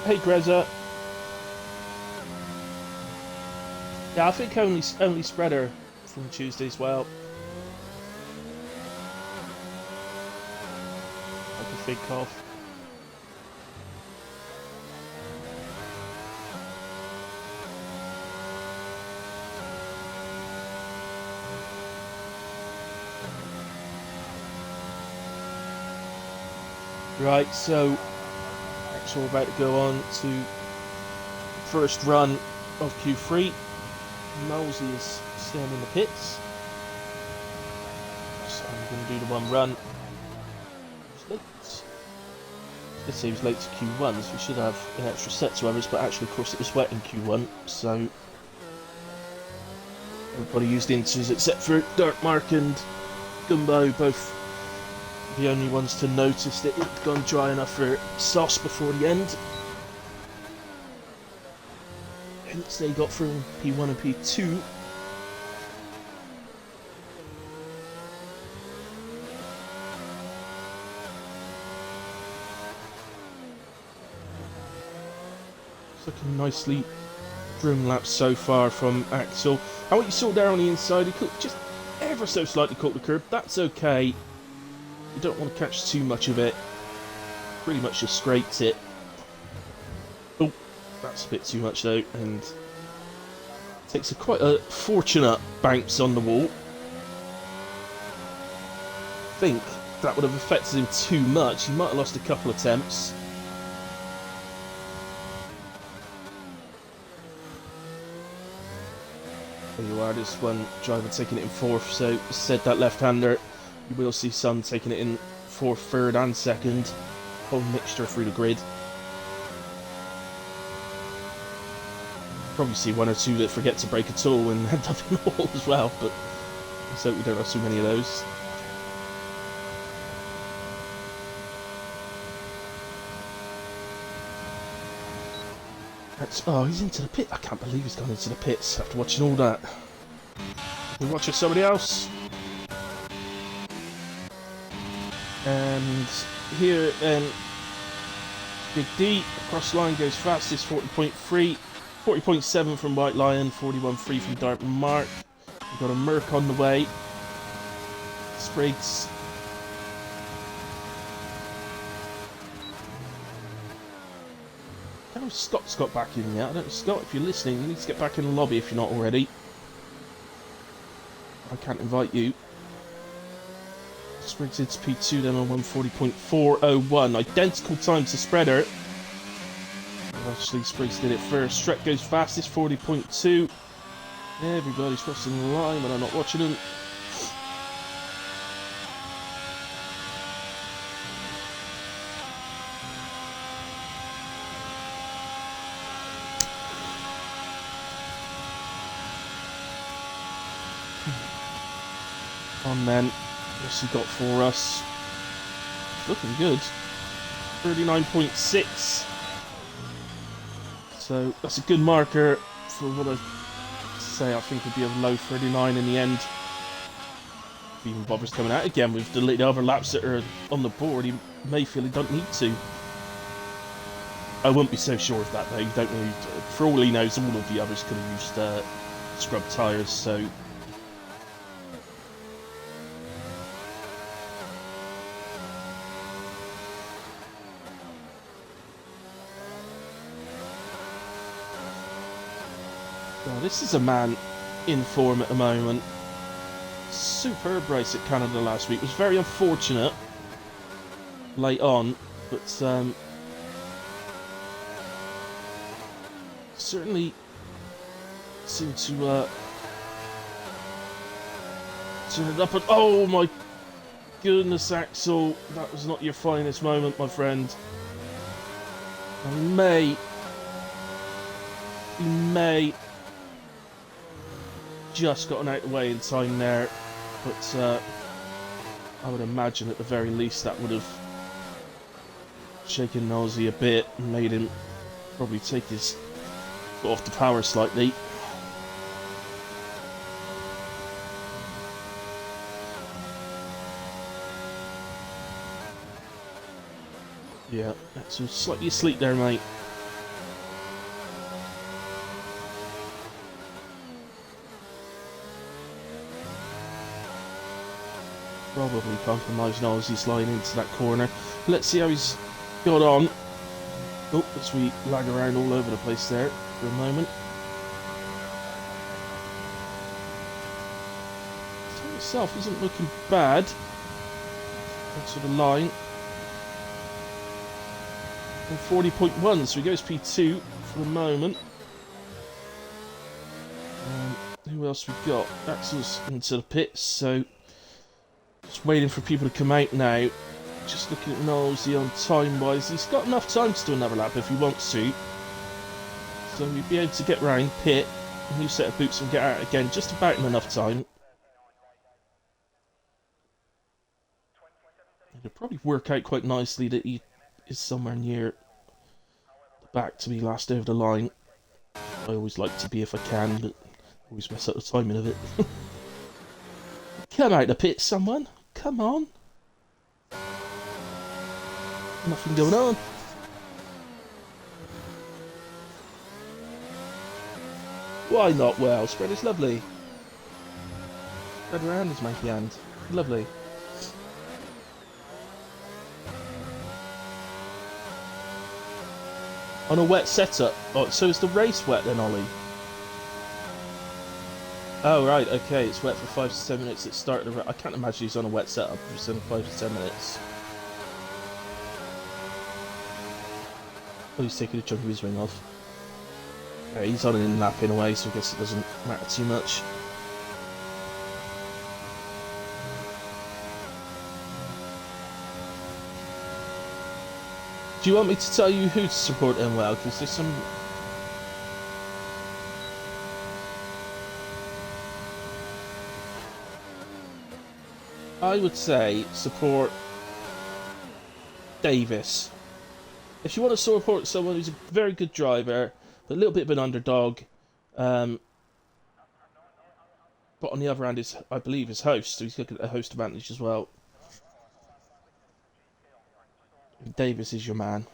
Hey Greza. Yeah, I think only spreader from Tuesday as well. I can think of. Right, so we're about to go on to first run of Q3. Mosley is staying in the pits, so I'm going to do the one run. Let's say he was late to Q1, so we should have an extra set to others, but actually of course it was wet in Q1, so everybody used inters except for Darkmark and Gumbo, both the only ones to notice that it had gone dry enough for sauce before the end. Hence they got through P1 and P2. It's looking nicely driven lap so far from Axel. And what you saw there on the inside, he could just ever so slightly caught the curb. That's okay. You don't want to catch too much of it. Pretty much just scraped it. Oh, that's a bit too much though, and takes quite a fortunate bounce on the wall. I think that would have affected him too much. He might have lost a couple of attempts. There you are, this one driver taking it in fourth, so said that left-hander. You will see some taking it in fourth, third and second. Whole mixture through the grid. Probably see one or two that forget to brake at all and end up in the wall as well, but let's hope we don't have too many of those. Oh, he's into the pit. I can't believe he's gone into the pits after watching all that. We're watching somebody else. And here then, Big D, across line goes fastest, 40.3, 40.7 from White Lion, 41.3 from Dark Mark. We've got a Merc on the way. Spriggs. I know Scott's got back in yet. I don't know, Scott, if you're listening, you need to get back in the lobby if you're not already. I can't invite you. Spriggs into P2 then on 140.401. Identical time to Spreader. Actually, Spriggs did it first. Shrek goes fastest, 40.2. Everybody's crossing the line, but I'm not watching them. Come on, man. What's he got for us? Looking good. 39.6. So that's a good marker for what I say I think would be a low 39 in the end. If he even bothers coming out again with the other laps that are on the board, he may feel he don't need to. I wouldn't be so sure of that though. You don't really, for all he knows, all of the others could have used scrub tyres, so. Well, this is a man in form at the moment. Superb race at Canada last week. It was very unfortunate late on, but certainly seemed to Turn it up and oh my goodness, Axel, that was not your finest moment, my friend. He may just gotten out of the way in time there, but I would imagine at the very least that would have shaken Nosey a bit and made him probably take his foot off the power slightly. Yeah, Axel's slightly asleep there, mate. Probably compromised now as he's sliding into that corner. Let's see how he's got on. Oh, as we lag around all over the place there for a moment. The time itself isn't looking bad. That's sort of line. 40.1, so he goes P2 for the moment. Who else we got? Axel's into the pits, so just waiting for people to come out now. Just looking at Nosey on time-wise. He's got enough time to do another lap if he wants to. So he'll be able to get round, pit, a new set of boots and get out again just about in enough time. It'll probably work out quite nicely that he is somewhere near the back to be last over the line. I always like to be if I can, but I always mess up the timing of it. Come out the pit, someone. Come on. Nothing going on. Why not? Well, spread is lovely. Spread around his monkey hand. Lovely. On a wet setup. Oh, so is the race wet then, Ollie? Oh, right, okay. It's wet for 5 to 10 minutes at the start of the race. I can't imagine he's on a wet setup for 5 to 10 minutes. Oh, he's taking a chunk of his wing off. Yeah, he's on an in-lap in a way, so I guess it doesn't matter too much. Do you want me to tell you who to support in well? Because there's some... I would say support Davis. If you want to support someone who's a very good driver, but a little bit of an underdog, but on the other hand is, I believe, his host, so he's looking at a host advantage as well. Davis is your man.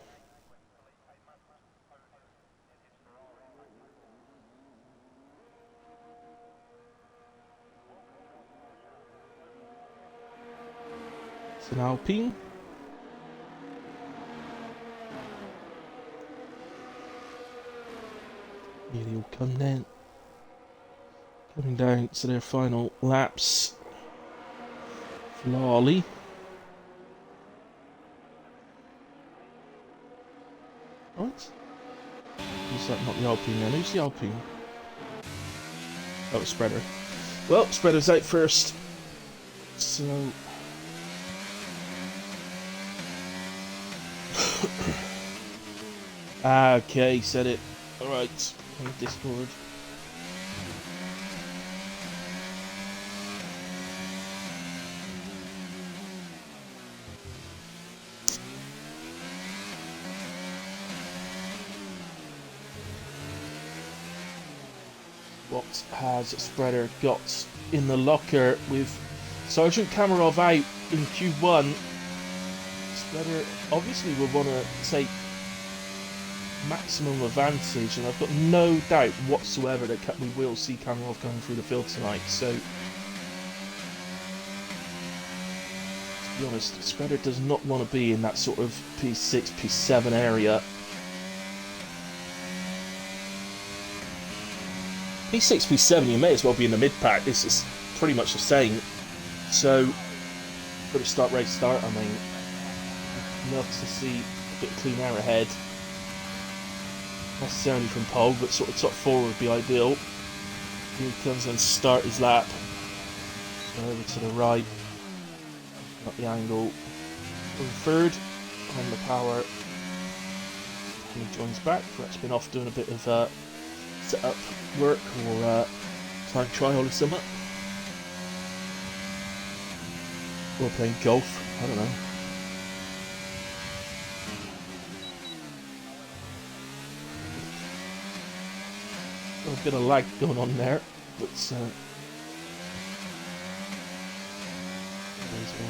It's an Alpine. Here they all come down. Coming down to their final laps. Flawley. Right. Who's that? Not the Alpine then. Who's the Alpine? Oh, it's Spreader. Well, Spreader's out first. So... okay, said it. Alright, on Discord. What has Spreader got in the locker with Sergeant Kamarov out in Q1? Spreader obviously will want to take maximum advantage, and I've got no doubt whatsoever that we will see Kamarov coming through the field tonight. So, to be honest, Spreader does not want to be in that sort of P6, P7 area. P6, P7, you may as well be in the mid-pack. This is pretty much the same. So, for the race start, I mean, I'd love to see a bit of clean air ahead. Necessarily from pole, but sort of top 4 would be ideal. Here he comes and start his lap. over to the right, up the angle, over third, and the power, and he joins back. That's been off doing a bit of set-up work or time trial or something. Or playing golf, I don't know. A bit of lag going on there, but it's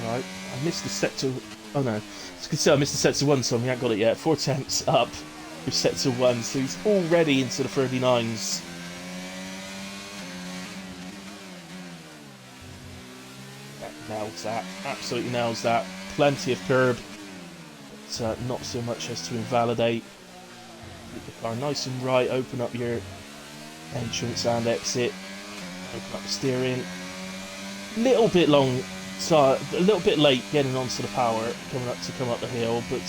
alright. I missed the sector. Oh no, as you can see, I missed the sector 1, so we haven't got it yet. 4 attempts up for sector 1, so he's already into the 39s. That nails that, absolutely nails that. Plenty of curb, but not so much as to invalidate. Keep the car nice and right, open up your entrance and exit, open up the steering. Little bit long, so a little bit late getting onto the power come up the hill, but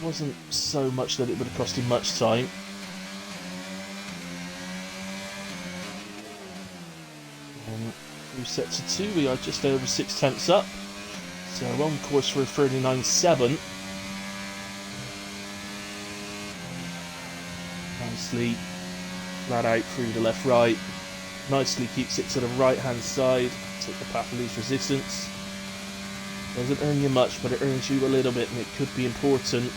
wasn't so much that it would have cost him much time. And through sector 2 we are just over 6 tenths up, so on course for a 39.7. Nicely flat out through the left right, nicely keeps it to the right hand side, take the path of least resistance. Doesn't earn you much, but it earns you a little bit, and it could be important.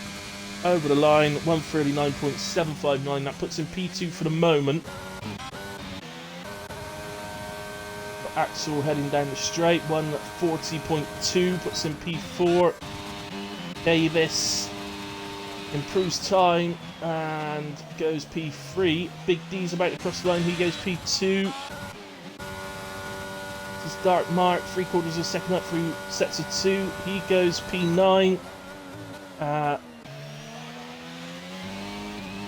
Over the line, 139.759, that puts him P2 for the moment. Got Axel heading down the straight, 140.2 puts him P4. Davis improves time and goes P3. Big D's about to cross the line, he goes P2. This is Dark Mark, 3/4 of a second up through sector 2, he goes P9.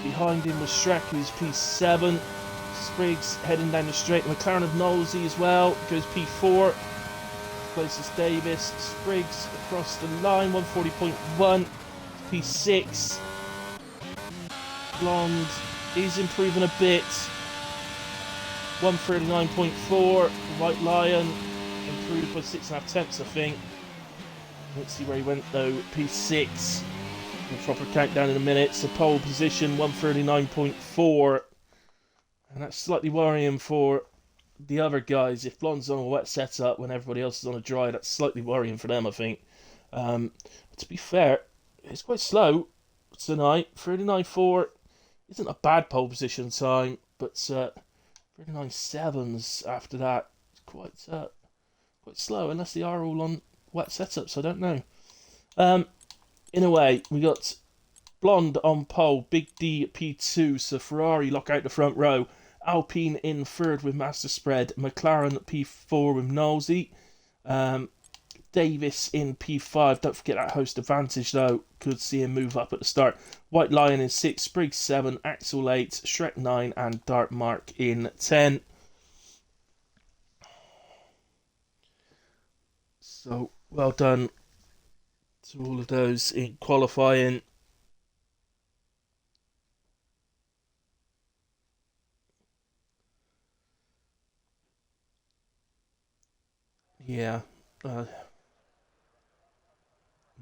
Behind him was Shrek, who's P7. Spriggs heading down the straight, McLaren of Knowlesy as well, goes P4. Closest Davis, Spriggs across the line, 140.1, P6. Blonde is improving a bit, 139.4. White Lion improved by 6.5 tenths, I think. Let's see where he went though. P6. A proper countdown in a minute. So pole position 139.4, and that's slightly worrying for the other guys. If Blonde's on a wet setup when everybody else is on a dry, that's slightly worrying for them, I think. To be fair, it's quite slow tonight. 39.4 isn't a bad pole position time, but 39.7s after that, quite slow, unless they are all on wet setups, I don't know. In a way, we got Blonde on pole, Big D P2, so Ferrari lock out the front row, Alpine in third with Master Spread, McLaren P4 with Knowlesy, Davis in P5, don't forget that host advantage though, could see him move up at the start. White Lion in 6, Spriggs 7, Axel 8, Shrek 9 and Dark Mark in 10. So well done to all of those in qualifying. Yeah,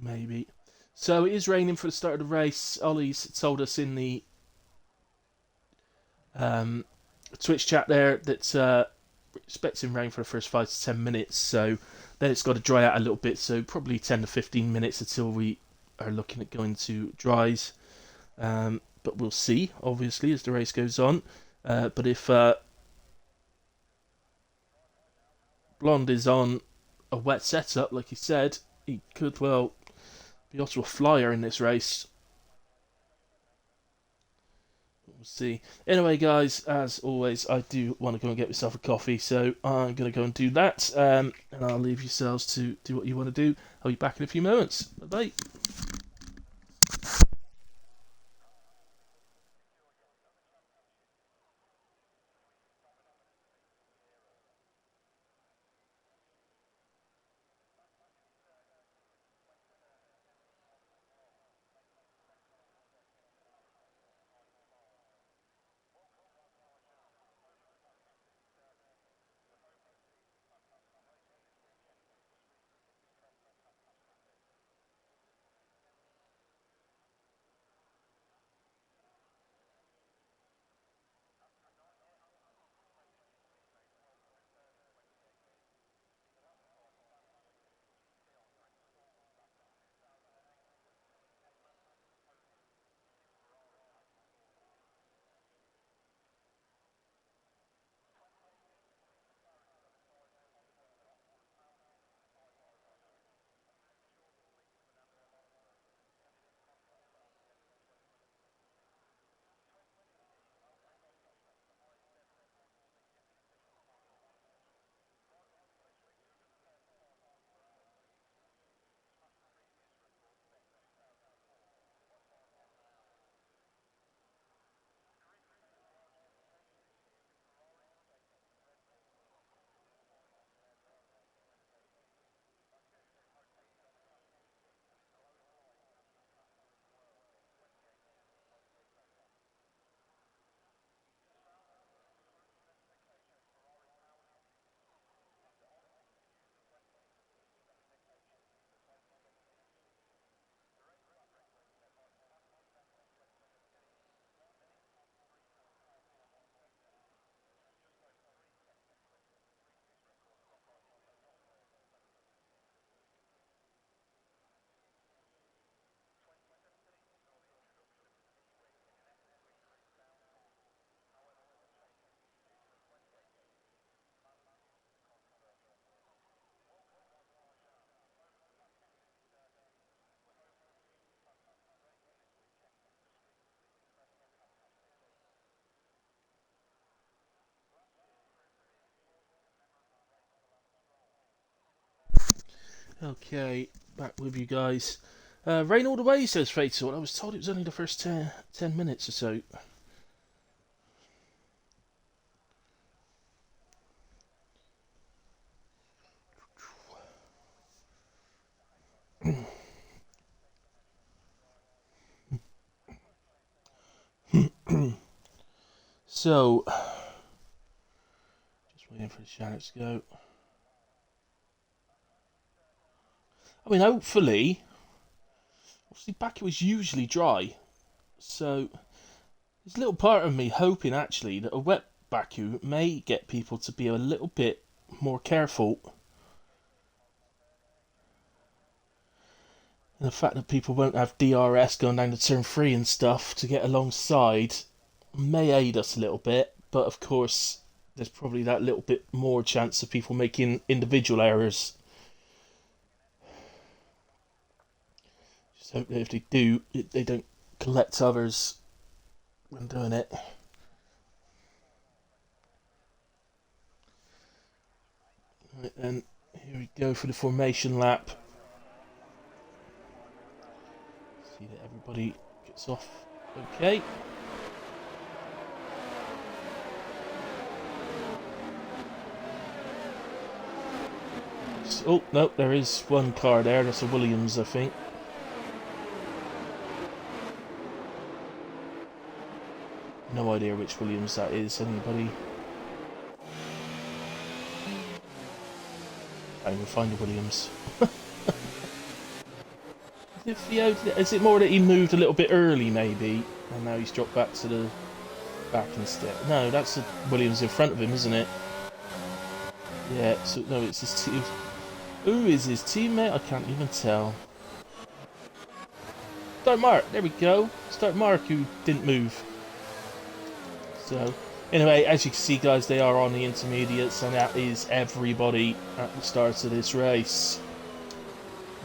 maybe. So it is raining for the start of the race. Ollie's told us in the Twitch chat there that expecting rain for the first 5 to 10 minutes. So then it's got to dry out a little bit. So probably 10 to 15 minutes until we are looking at going to dries. But we'll see, obviously, as the race goes on. But if Blonde is on a wet setup, like he said, he could well be onto a flyer in this race. We'll see. Anyway, guys, as always, I do want to go and get myself a coffee, so I'm going to go and do that, and I'll leave yourselves to do what you want to do. I'll be back in a few moments. Bye-bye. Okay, back with you guys. Rain all the way, says Fatal. I was told it was only the first 10 minutes or so. So, just waiting for the shout to go. I mean, hopefully, obviously Baku is usually dry, so there's a little part of me hoping actually that a wet Baku may get people to be a little bit more careful. And the fact that people won't have DRS going down to turn 3 and stuff to get alongside may aid us a little bit, but of course there's probably that little bit more chance of people making individual errors. Just hope that if they do, they don't collect others when doing it. Right then, here we go for the formation lap. See that everybody gets off okay. Oh, no, there is one car there. That's a Williams, I think. No idea which Williams that is. Anybody? I can't even find the Williams. Is it more that he moved a little bit early, maybe? And now he's dropped back to the back instead? No, that's the Williams in front of him, isn't it? Yeah, so no, it's his team. Who is his teammate? I can't even tell. Start Mark, there we go. Start Mark, who didn't move. So, anyway, as you can see, guys, they are on the intermediates, and that is everybody at the start of this race.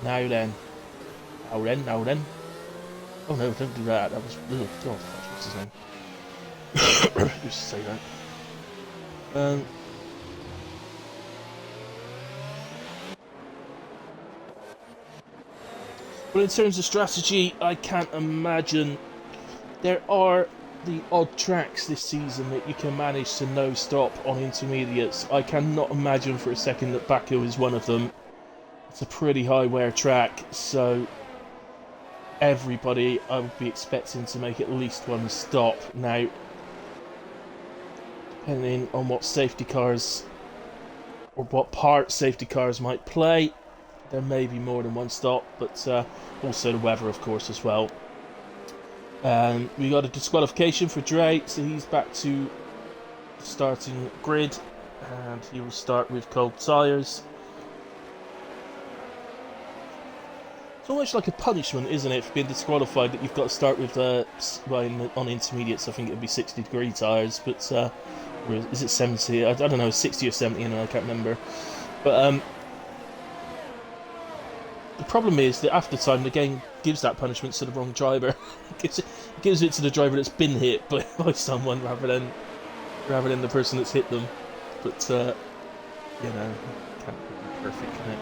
Now then. Now then. Oh no, don't do that. That was... Ugh, God, what's his name? I used to say that. But in terms of strategy, I can't imagine. There are the odd tracks this season that you can manage to no stop on intermediates. I cannot imagine for a second that Baku is one of them. It's a pretty high wear track, so everybody I would be expecting to make at least one stop. Now, depending on what safety cars or what part safety cars might play, there may be more than one stop, but also the weather, of course, as well. We got a disqualification for Dre, so he's back to the starting grid, and he will start with cold tyres. It's almost like a punishment, isn't it, for being disqualified, that you've got to start with, on intermediates, I think it would be 60-degree tyres, but, or is it 70? I don't know, 60 or 70, I can't remember. But, the problem is that after time the game gives that punishment to the wrong driver. It gives it to the driver that's been hit by someone rather than the person that's hit them. But you know, can't be perfect, can it?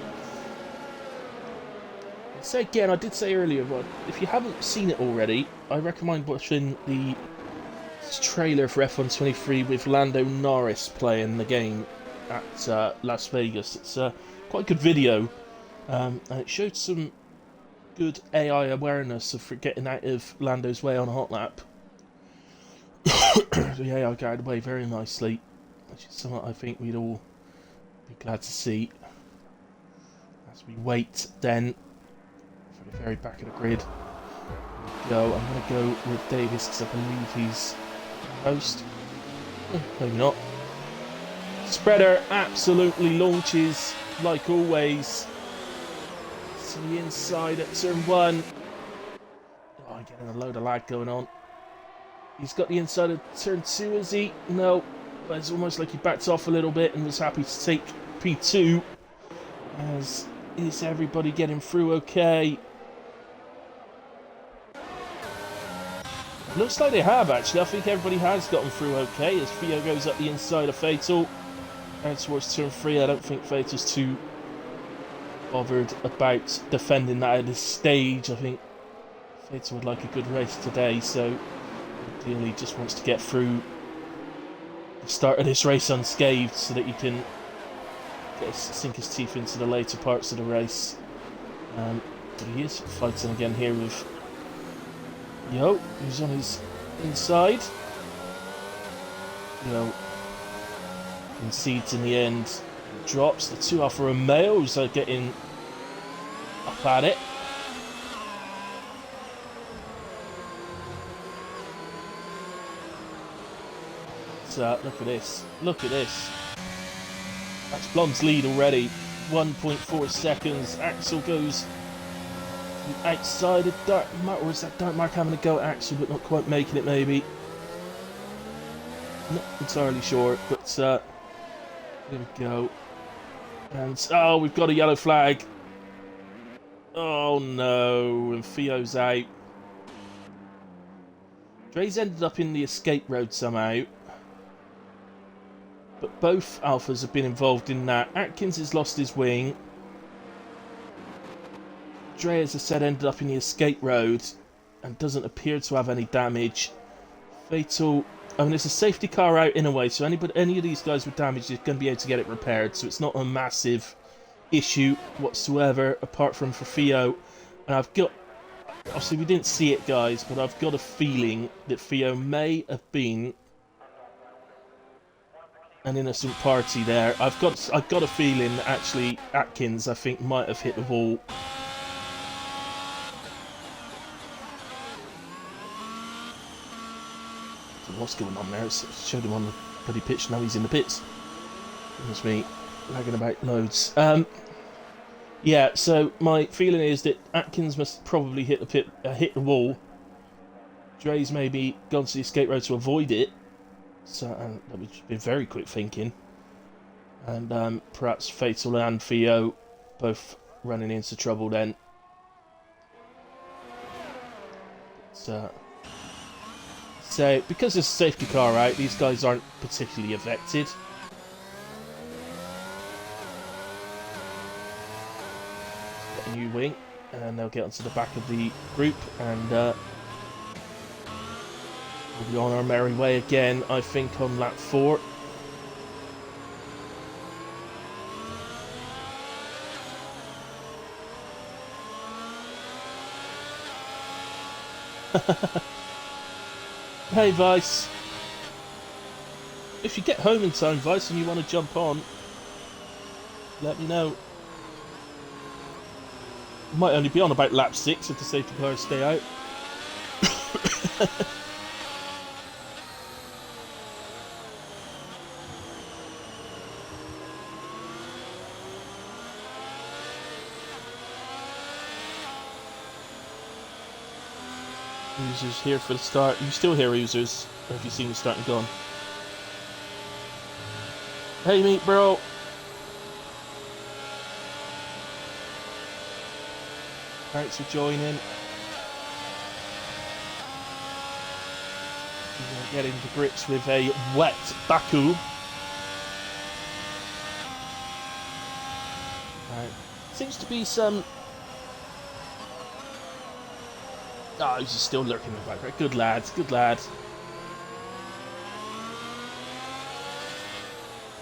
So again, I did say earlier, but if you haven't seen it already, I recommend watching the trailer for F1-23 with Lando Norris playing the game at Las Vegas. It's quite a good video. And it showed some good AI awareness of getting out of Lando's way on a hot lap. The AI got away very nicely, which is something I think we'd all be glad to see. As we wait then for the very back of the grid. I'm going to go with Davis because I believe he's host. Maybe not. Spreader absolutely launches like always. To the inside at turn 1. Oh, I'm getting a load of lag going on. He's got the inside of turn 2, is he? No. But it's almost like he backed off a little bit and was happy to take P2. As is everybody getting through okay? Looks like they have, actually. I think everybody has gotten through okay as Theo goes up the inside of Fatal. And towards turn 3, I don't think Fatal's too bothered about defending that at this stage. I think Fatal would like a good race today, so ideally just wants to get through the start of this race unscathed so that he can sink his teeth into the later parts of the race. But he is fighting again here with Yo, who's on his inside. Yo concedes in the end, drops. The two Alfa Romeos are getting up at it. So, look at this. Look at this. That's Blond's lead already. 1.4 seconds. Axel goes outside of Dark Mark, or is that Dark Mark having a go at Axel but not quite making it maybe? Not entirely sure, but there we go. And oh, we've got a yellow flag. Oh no, and Theo's out. Dre's ended up in the escape road somehow. But both Alphas have been involved in that. Atkins has lost his wing. Dre, as I said, ended up in the escape road and doesn't appear to have any damage. Fatal, I mean, there's a safety car out in a way, so any of these guys with damage is going to be able to get it repaired, so it's not a massive issue whatsoever, apart from for Theo. And I've got, obviously we didn't see it, guys, but I've got a feeling that Theo may have been an innocent party there. I've got a feeling that actually Atkins, I think, might have hit the wall. What's going on there? It showed him on the bloody pitch. Now he's in the pits. Goodness me, lagging about loads. Yeah. So my feeling is that Atkins must probably hit the wall. Dre's maybe gone to the escape road to avoid it. So that would be very quick thinking. And perhaps Fatal and Theo both running into trouble then. So because there's a safety car out, these guys aren't particularly affected. Get a new wing, and they'll get onto the back of the group, and we'll be on our merry way again, I think, on lap 4. Hey Vice, if you get home in time, Vice, and you want to jump on, let me know. Might only be on about lap 6 if the safety cars stay out. Users here for the start. You still here, users? Or have you seen the start and gone? Hey, meat bro. Thanks for joining. We're getting to grips with a wet Baku. Seems to be some. Oh, he's just still lurking in the background. Good lad, good lad.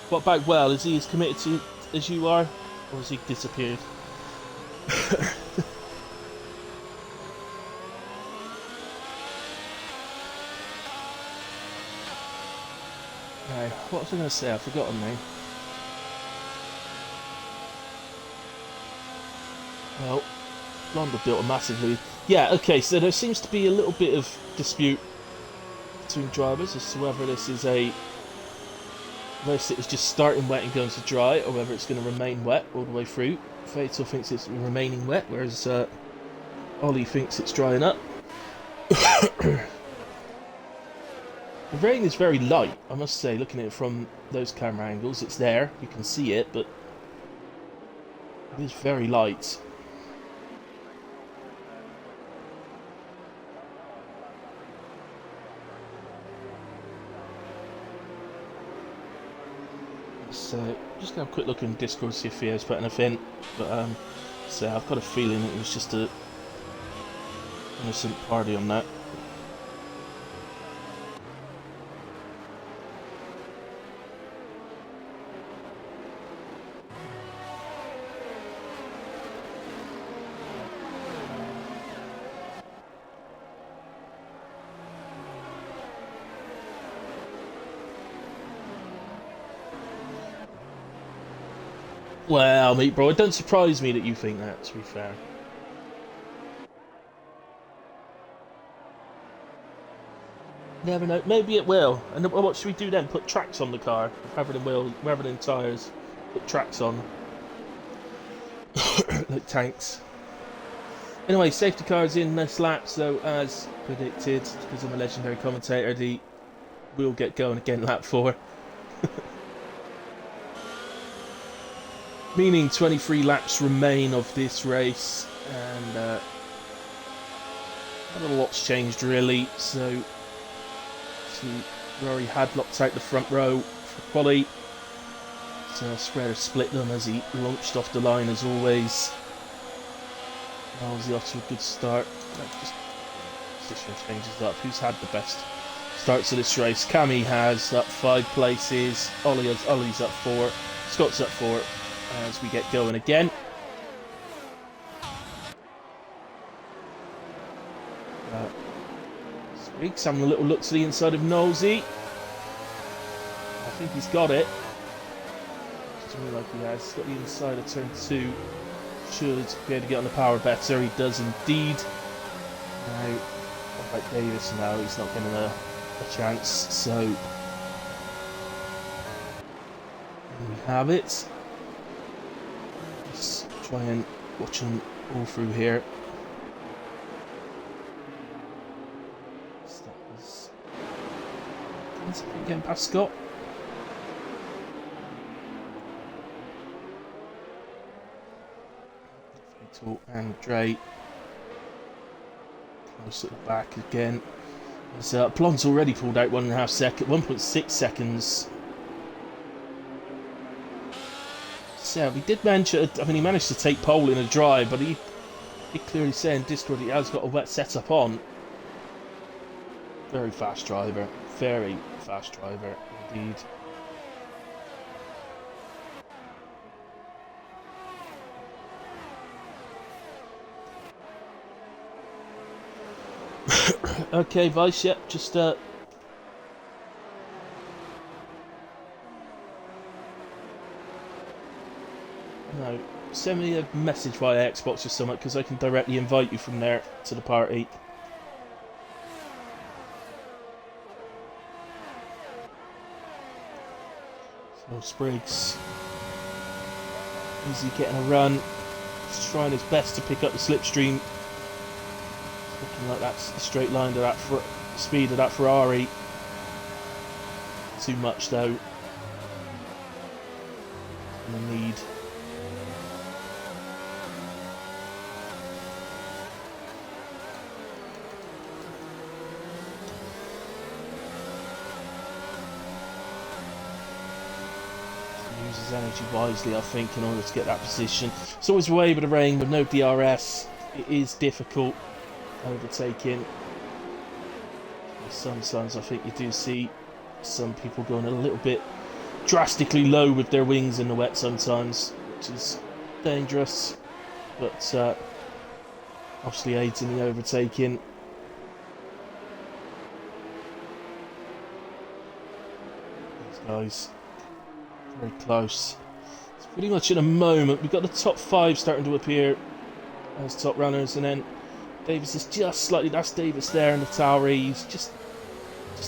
What about Well? Is he as committed to as you are? Or has he disappeared? Right, what was I going to say? I've forgotten now. Well, Blonde built a massive lead. Yeah, okay, so there seems to be a little bit of dispute between drivers as to whether this is a race that is just starting wet and going to dry, or whether it's going to remain wet all the way through. Fatal thinks it's remaining wet, whereas Ollie thinks it's drying up. The rain is very light, I must say, looking at it from those camera angles. It's there, you can see it, but it is very light. So just gonna have a quick look in Discord, see if Theo's put anything. But so I've got a feeling it was just a innocent party on that. Well, mate, bro, it doesn't surprise me that you think that, to be fair. Never know. Maybe it will. And what should we do then? Put tracks on the car rather than wheels, rather than tyres. Put tracks on, like tanks. Anyway, safety cars in this lap, so as predicted, because I'm a legendary commentator, the we'll get going again lap 4. Meaning 23 laps remain of this race, and not a lot's changed really. So Rory had locked out the front row for quali. So Spreader split them as he launched off the line as always. Owsley off to a good start. Just position changes up. Who's had the best starts of this race? Cammy has up 5 places. Ollie's up 4. Scott's up 4. As we get going again. Spriggs having a little look to the inside of Nosey. I think he's got it. Doesn't look like he has. He's got the inside of turn 2. Should be able to get on the power better. He does indeed. Now, what about Davis? No, he's not getting a chance. So, we have it. Let's try and watch them all through here. Getting past Scott. Fatal and Dre close at the back again. Blonde's already pulled out 1.6 seconds. So he did mention, I mean, he managed to take pole in a drive, but he clearly said in Discord he has got a wet setup on. Very fast driver. Very fast driver indeed. Okay, Vice, yep, just no, send me a message via Xbox or something, because I can directly invite you from there to the party. So Spriggs, easy getting a run. He's trying his best to pick up the slipstream. Looking like that's the straight line to that speed of that Ferrari. Too much though. Gonna need. Use his energy wisely, I think, in order to get that position. It's always way with the rain with no DRS. It is difficult overtaking. Sometimes I think you do see some people going a little bit drastically low with their wings in the wet sometimes, which is dangerous, but obviously aids in the overtaking. These guys very close. It's pretty much in a moment. We've got the top 5 starting to appear as top runners, and then Davis is just slightly. That's Davis there in the tower. He's just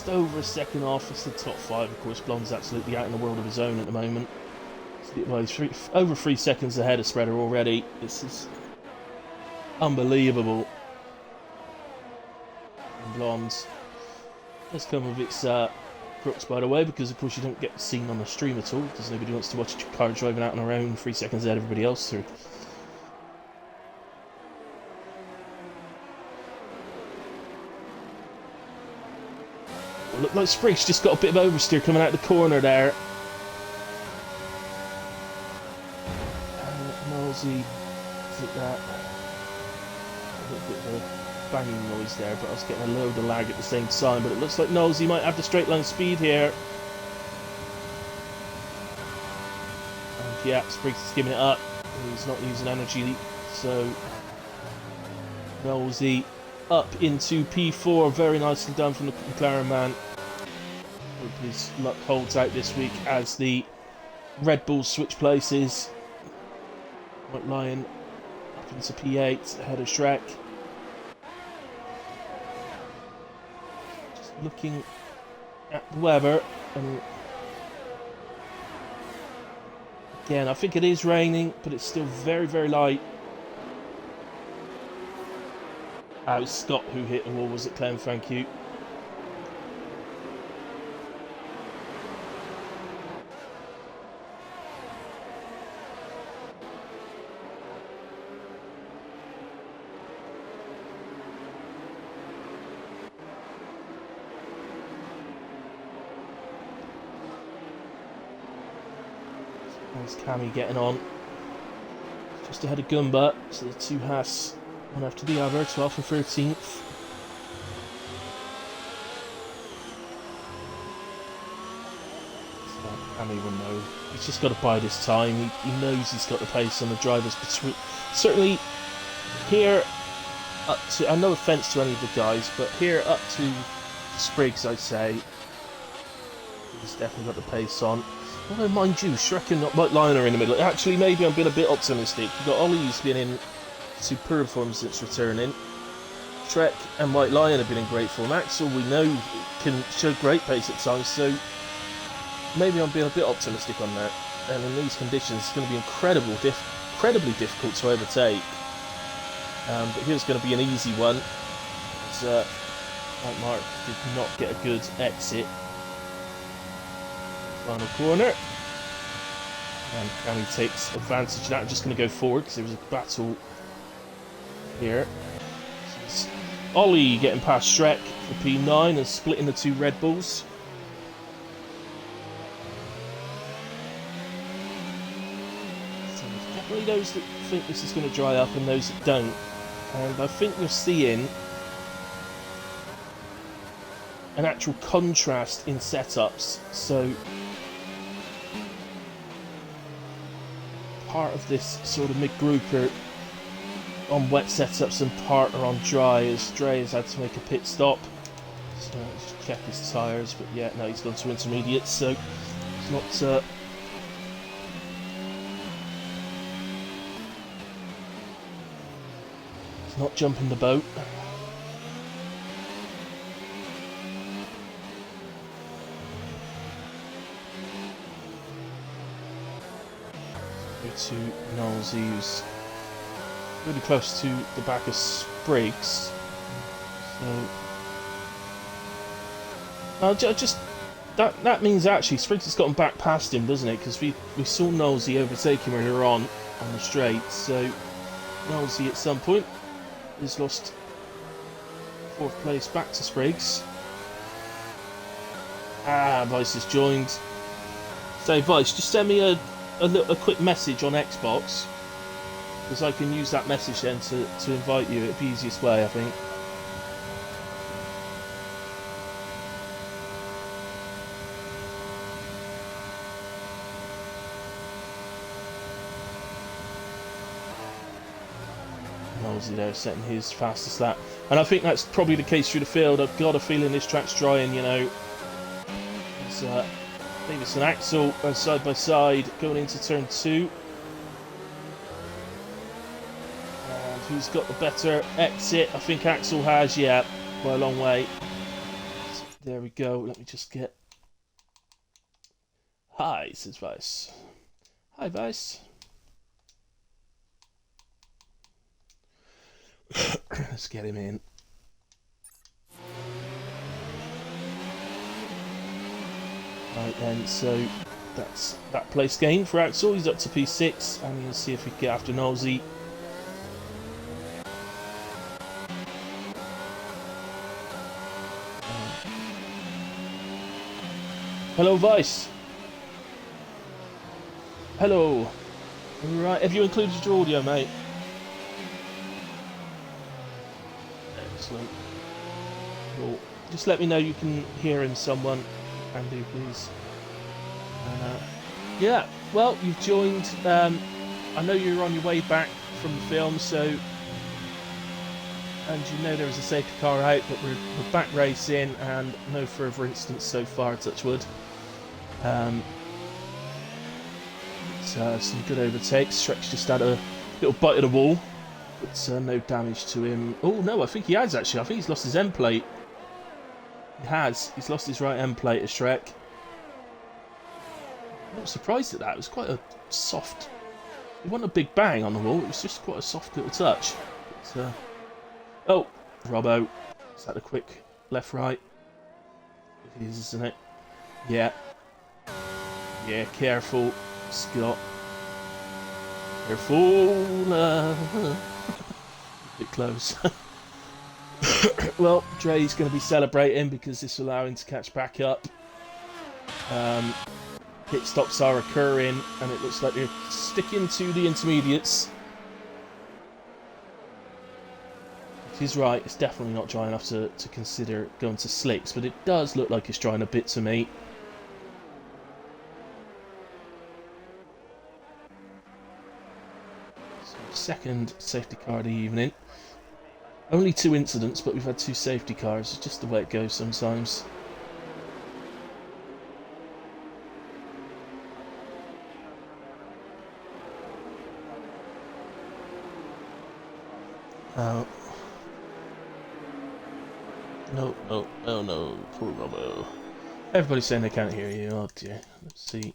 over a second off. It's the top 5, of course. Blonde's absolutely out in the world of his own at the moment. Well, he's over 3 seconds ahead of Spreader already. This is unbelievable. And Blonde has come with its crooks, by the way, because of course you don't get seen on the stream at all, because nobody wants to watch a car driving out on their own 3 seconds ahead of everybody else through. Look like Spriggs just got a bit of oversteer coming out the corner there. Nosey, is it that? A little bit of a banging noise there, but I was getting a load of lag at the same time. But it looks like Nosey might have the straight line speed here. And yeah, Spriggs is giving it up. He's not using energy, so Nosey up into P4. Very nicely done from the McLaren man. Hope his luck holds out this week as the Red Bulls switch places. White Lion up into P8 ahead of Shrek. Just looking at the weather, and again, I think it is raining, but it's still very, very light. It was Scott who hit the wall, was it, Clem? Thank you. There's Cammy getting on. Just ahead of Gumba, so the two Haas, one after the other, 12th and 13th. So Cammy will know. He's just got to bide his time. He knows he's got the pace on the drivers between. Certainly here up to, and no offence to any of the guys, but here up to Spriggs, I'd say, he's definitely got the pace on. Although, mind you, Shrek and White Lion are in the middle. Actually, maybe I'm being a bit optimistic. You've got Ollie, who's been in superb form since returning. Shrek and White Lion have been in great form. Axel, we know, can show great pace at times, so maybe I'm being a bit optimistic on that. And in these conditions, it's going to be incredibly difficult to overtake. But here's going to be an easy one. Mike Mark did not get a good exit. Final corner, and Cammy takes advantage of that. I'm just going to go forward because there was a battle here. So it's Ollie getting past Shrek for P9 and splitting the two Red Bulls. So there's definitely those that think this is going to dry up and those that don't. And I think we're seeing an actual contrast in setups. So part of this sort of mid-group are on wet setups and part are on dry, as Dre has had to make a pit stop. So just check his tyres, but yeah, no, he's gone to intermediates, so it's not he's not jumping the boat. To Nosey, who's really close to the back of Spriggs. So just that means actually Spriggs has gotten back past him, doesn't it? Because we saw Nosey overtake him earlier on the straight. So Nosey at some point has lost 4th place back to Spriggs. Vice has joined. So Vice, just send me a quick message on Xbox, because I can use that message then to invite you. It'd be the easiest way, I think. Nosey there setting his fastest lap, and I think that's probably the case through the field. I've got a feeling this track's drying, you know. It's, Davis and Axel are side by side going into turn 2. And who's got the better exit? I think Axel has, yeah, by a long way. So there we go. Let me just get. Hi, says Vice. Hi, Vice. Let's get him in. Right then, so that's that place gain for Axel. He's up to P6, and you'll see if we can get after Nosey. Hello, Vice. Hello. Right, have you included your audio, mate? Excellent. Cool. Just let me know you can hear him, someone. Andy, please. Yeah, well, you've joined. I know you're on your way back from the film, so. And you know there was a safety car out, but we're back racing and no further incidents so far, touch wood. Some good overtakes. Shrek's just had a little bite of the wall, but no damage to him. Oh no, I think he has actually. I think he's lost his end plate. He has. He's lost his right end plate, Shrek. I'm not surprised at that. It was quite a soft. It wasn't a big bang on the wall. It was just quite a soft little touch. But, oh, Robbo. Is that a quick left-right? It is, isn't it? Yeah. Yeah, careful, Scott. Careful. A bit close. Well, Dre's going to be celebrating because this will allow him to catch back up. Pit stops are occurring, and it looks like they're sticking to the intermediates. He's right, it's definitely not dry enough to consider going to slicks, but it does look like it's drying a bit to me. So, second safety car of the evening. Only 2 incidents, but we've had 2 safety cars. It's just the way it goes sometimes. Oh. No, no, oh no, poor Robbo. Everybody's saying they can't hear you. Oh dear. Let's see.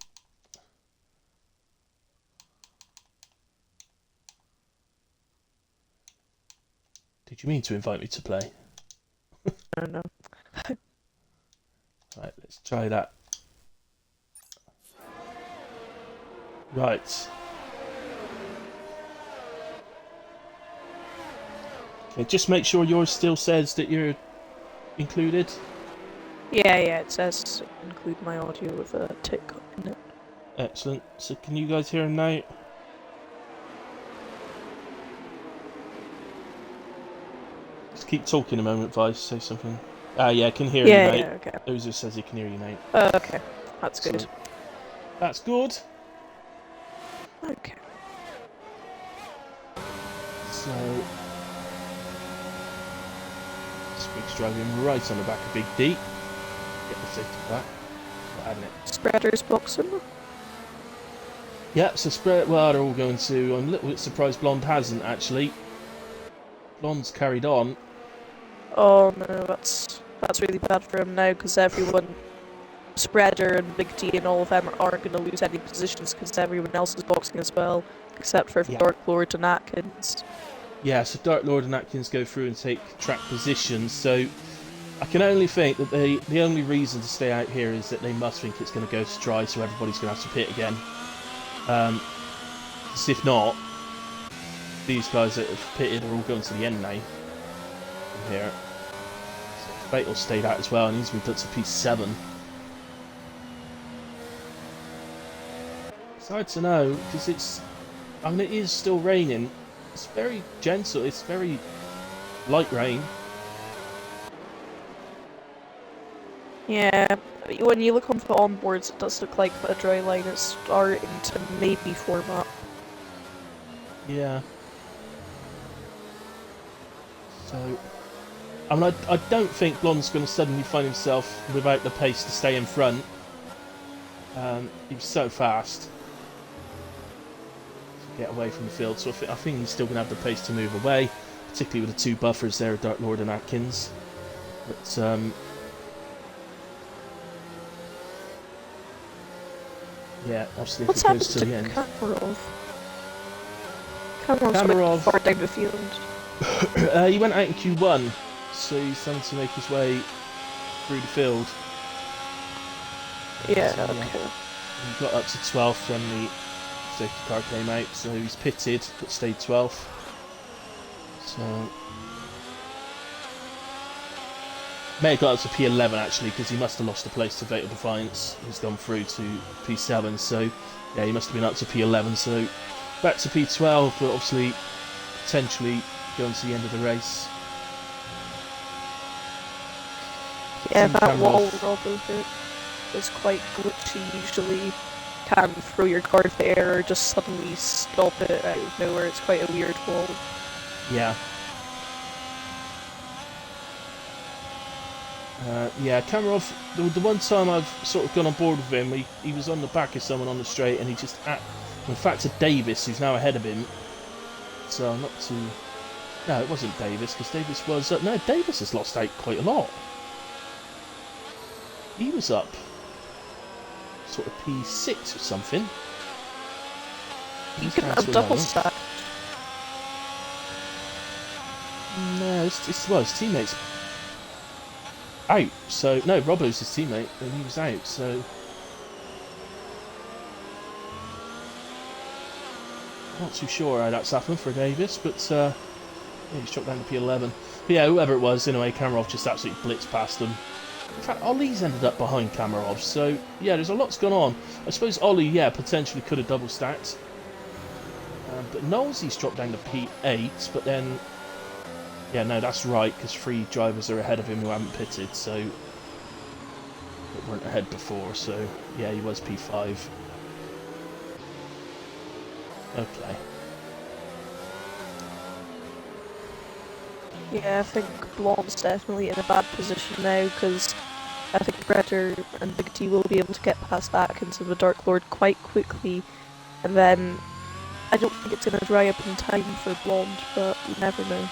Did you mean to invite me to play? I don't know. Right, let's try that. Right. Okay, just make sure yours still says that you're included. Yeah, it says include my audio with a tick in it. Excellent. So can you guys hear him now? Just keep talking a moment, Vice. Say something. Yeah, I can hear you, mate. Yeah, okay. Ozer says he can hear you, mate. Okay, that's good. That's good. Okay. So, Sprig's driving right on the back of Big D. Get the safety back. Hadn't it? Spreaders boxing. Yeah, so spread. Well, they're all going to. I'm a little bit surprised Blonde hasn't actually. Blonde's carried on. Oh no, that's really bad for him now because everyone, Spreader and Big D and all of them aren't going to lose any positions because everyone else is boxing as well, except for Dark Lord and Atkins. Yeah, so Dark Lord and Atkins go through and take track positions. So I can only think that the only reason to stay out here is that they must think it's going to go to dry, so everybody's going to have to pit again. If not, these guys that have pitted are all going to the end now. From here. So Fatal stayed out as well, and he's moved up to P7. It's hard to know because it is still raining. It's very gentle. It's very light rain. Yeah, when you look on the onboards, it does look like a dry line is starting to maybe form up. Yeah. So, I don't think Blonde's going to suddenly find himself without the pace to stay in front. He was so fast to get away from the field, so I think he's still going to have the pace to move away, particularly with the 2 buffers there, Dark Lord and Atkins. But yeah, obviously if it goes to the end. Kamarov far down the field. He went out in Q1, so he's starting to make his way through the field. Yeah, so, okay. He got up to 12th when the safety car came out, so he's pitted but stayed 12th. So may have got up to P11 actually, because he must have lost the place to Fatal Defiance. He's gone through to P7, so yeah, he must have been up to P11. So back to P12, but obviously potentially going to the end of the race. Yeah, Team that wall Cameron rob over is quite glitchy. Usually can throw your car in the air or just suddenly stop it out of nowhere. It's quite a weird wall. yeah. Yeah, Kamarov, the one time I've sort of gone on board with him, he was on the back of someone on the straight and he just... in fact, to Davis, who's now ahead of him. So I'm not too... No, it wasn't Davis, because Davis was... no, Davis has lost out quite a lot. He was up sort of P6 or something. He couldn't have double stacked. No, his teammates out. So no, Robbo's his teammate, and he was out. So not too sure how that's happened for Davis, but yeah, he's dropped down to P11. But yeah, whoever it was, anyway, Kamarov just absolutely blitzed past him. In fact, Ollie's ended up behind Kamarov, so yeah, there's a lot's gone on. I suppose Ollie, yeah, potentially could have double stacked. But Knowlesy's dropped down to P8, but then... Yeah, no, that's right, because 3 drivers are ahead of him who haven't pitted, so... That weren't ahead before, so... Yeah, he was P5. Okay. Yeah, I think Blonde's definitely in a bad position now, because I think Redder and Big T will be able to get past back into the Dark Lord quite quickly, and then I don't think it's going to dry up in time for Blonde, but you never know.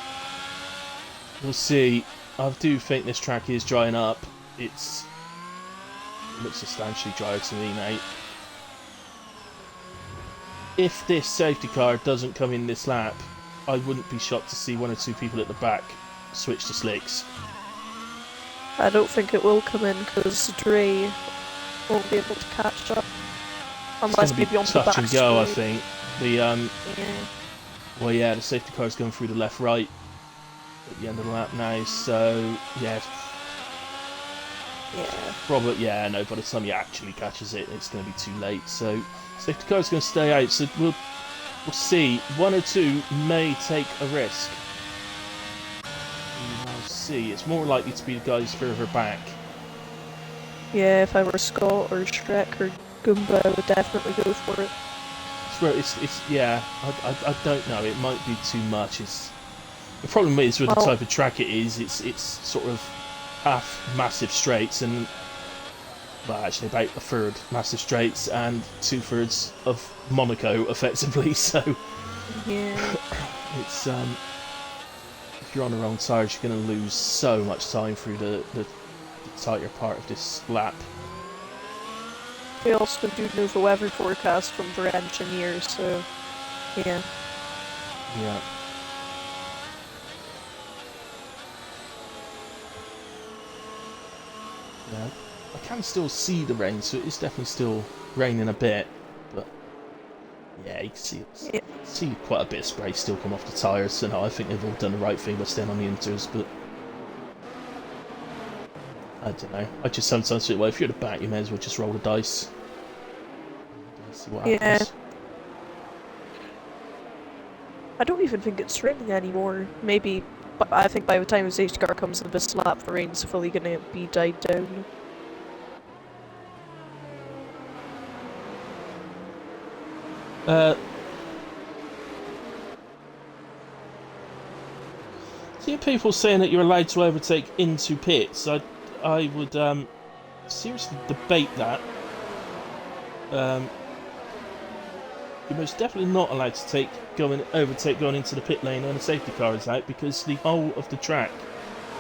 We'll see. I do think this track is drying up. It looks substantially drier to me, mate. If this safety car doesn't come in this lap, I wouldn't be shocked to see 1 or 2 people at the back switch to slicks. I don't think it will come in because Dre won't be able to catch up. Unless maybe on the back touch and go, I straight. think. The well, yeah, the safety car is going through the left-right at the end of the lap now, so yeah. Yeah. Probably, yeah, no, by the time he actually catches it, it's going to be too late. So, safety car is going to stay out, so we'll see. 1 or 2 may take a risk. We'll see. It's more likely to be the guys further back. Yeah, if I were Scott or Shrek or Goomba, I would definitely go for it. Yeah, I don't know. It might be too much. The problem is with the type of track it is. It's sort of half massive straights and, well, actually about a third massive straights and 2/3 of Monaco, effectively. So yeah, it's if you're on the wrong tyres, you're going to lose so much time through the tighter part of this lap. we also do know the weather forecast from the engineer, so yeah. Yeah. Yeah. I can still see the rain, so it's definitely still raining a bit, but yeah, you can see quite a bit of spray still come off the tyres, so no, I think they've all done the right thing by staying on the inters, but I don't know. I just sometimes think, well, if you're at the back, you may as well just roll the dice. See what happens. I don't even think it's raining anymore. Maybe, but I think by the time the safety car comes in this lap, the rain's fully going to be died down. See people saying that you're allowed to overtake into pits. I would seriously debate that. You're most definitely not allowed to overtake going into the pit lane when a safety car is out, because the whole of the track,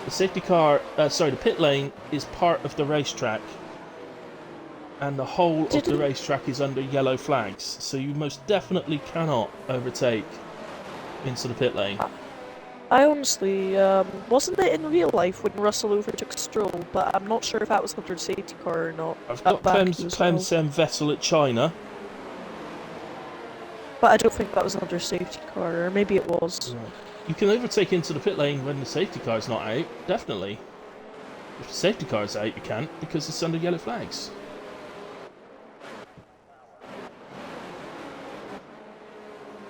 the pit lane is part of the racetrack, and the whole of the racetrack is under yellow flags, so you most definitely cannot overtake into the pit lane. I honestly, wasn't it in real life when Russell overtook Stroll, but I'm not sure if that was under safety car or not. I've got Clem Vessel at China. But I don't think that was under safety car, or maybe it was. Right. You can overtake into the pit lane when the safety car is not out, definitely. If the safety car is out, you can't, because it's under yellow flags.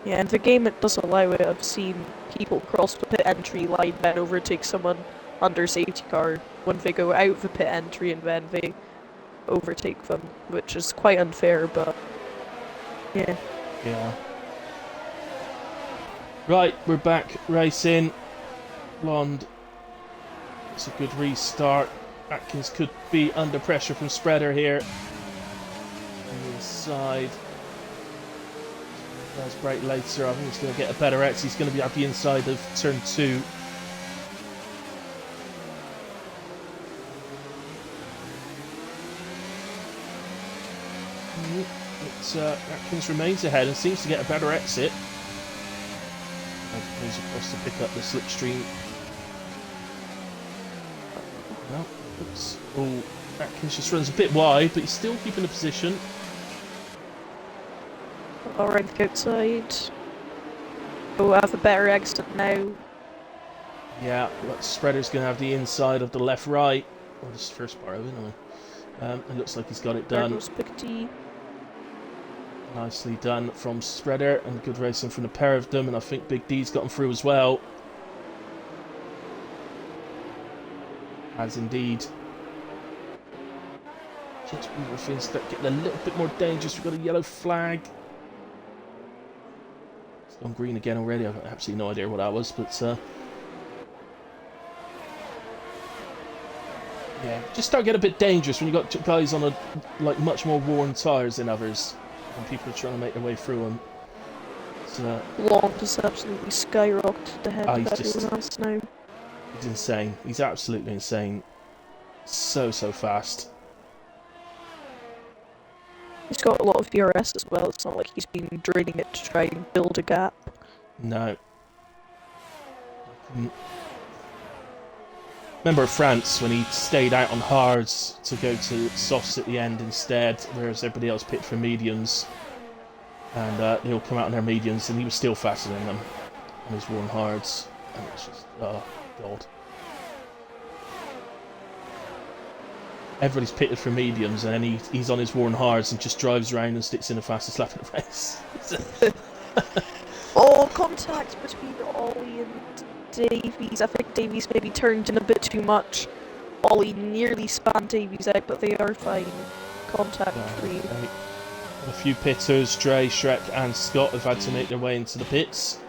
Yeah, in the game it does allow it. I've seen people cross the pit entry line, then overtake someone under safety car when they go out the pit entry and then they overtake them, which is quite unfair, but yeah. Yeah. Right, we're back racing. Blonde. It's a good restart. Atkins could be under pressure from Spreader here. On the inside. Does brake later. I think he's going to get a better X. He's going to be at the inside of turn 2. Atkins remains ahead and seems to get a better exit. Goes across to pick up the slipstream. Well, oops. Oh, Atkins just runs a bit wide, but he's still keeping the position. Alright, the outside. Oh, I have a better exit now. Yeah, but Spreader's going to have the inside of the left-right. Or this first bar, anyway. It looks like he's got it done. There goes Big D. Nicely done from Spreader, and good racing from the pair of them, and I think Big D's got him through as well. As indeed. Just before things start getting a little bit more dangerous, we've got a yellow flag. It's gone green again already, I've got absolutely no idea what that was, but yeah, just start getting a bit dangerous when you've got guys on much more worn tyres than others. And people are trying to make their way through them. Long just absolutely skyrocketed ahead of he's everyone else now. He's insane. He's absolutely insane. So fast. He's got a lot of PRS as well. It's not like he's been draining it to try and build a gap. No. Remember France when he stayed out on hards to go to softs at the end instead, whereas everybody else picked for mediums, and they all come out on their mediums, and he was still faster than them on his worn hards, and it's just, oh god. Everybody's pitted for mediums, and then he's on his worn hards and just drives around and sticks in the fastest lap in the race. Oh, contact between Ollie and Davies. I think Davies maybe turned in a bit too much. Ollie nearly spanned Davies out, but they are fine. Contact free. Right. A few pitters, Dre, Shrek and Scott have had to make their way into the pits.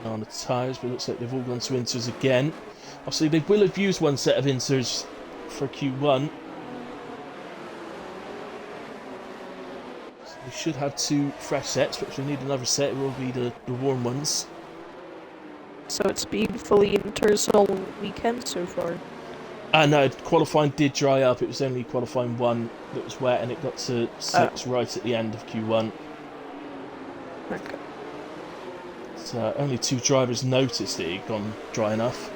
On the tyres, but it looks like they've all gone to inters again. Obviously they will have used one set of inters for Q1. So we should have 2 fresh sets, but if we need another set it will be the warm ones. So it's been fully inters all weekend so far? No, qualifying did dry up. It was only qualifying 1 that was wet, and it got to 6 right at the end of Q1. Okay. So only 2 drivers noticed it had gone dry enough.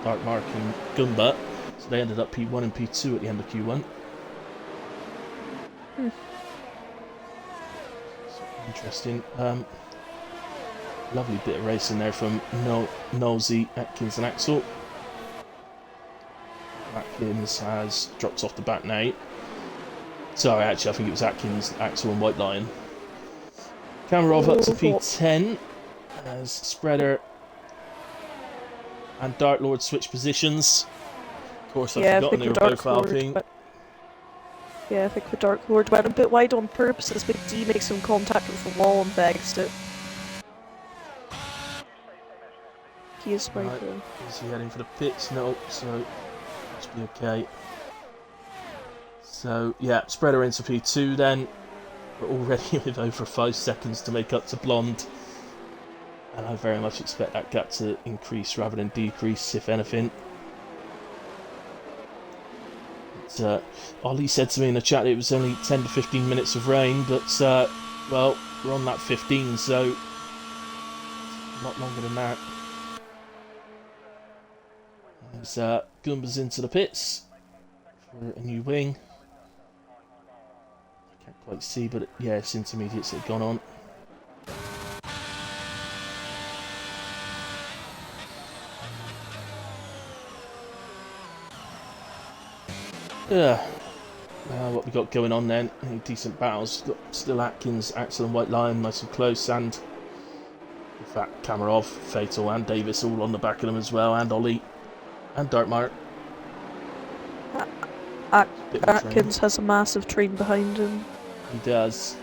Dark Mark and Gumba. So they ended up P1 and P2 at the end of Q1. So interesting. Lovely bit of racing there from Nosey, Atkins and Axel. Atkins has dropped off the back now. Sorry, actually, I think it was Atkins, Axel and White Lion. Kamarov up to P10 as Spreader and Dark Lord switch positions. Of course, I've forgotten they were both Alpine. Yeah, I think the Dark Lord went a bit wide on purpose as Big D makes some contact with the wall and begs it. He is right there. Is he heading for the pits? No, so should be okay. So yeah, Spreader into P2 then. We're already with over 5 seconds to make up to Blonde. And I very much expect that gap to increase rather than decrease, if anything. But, Ollie said to me in the chat it was only 10 to 15 minutes of rain, but well, we're on that 15, so a lot longer than that. As Gumba's into the pits for a new wing. I can't quite see, but yeah, it's intermediates that have gone on. What we got going on then? Any decent battles? Got still Atkins, Axel and White Lion nice and close, and in fact Kamarov, Fatal and Davis all on the back of them as well, and Ollie and Dartmart. Atkins has a massive train behind him. He does.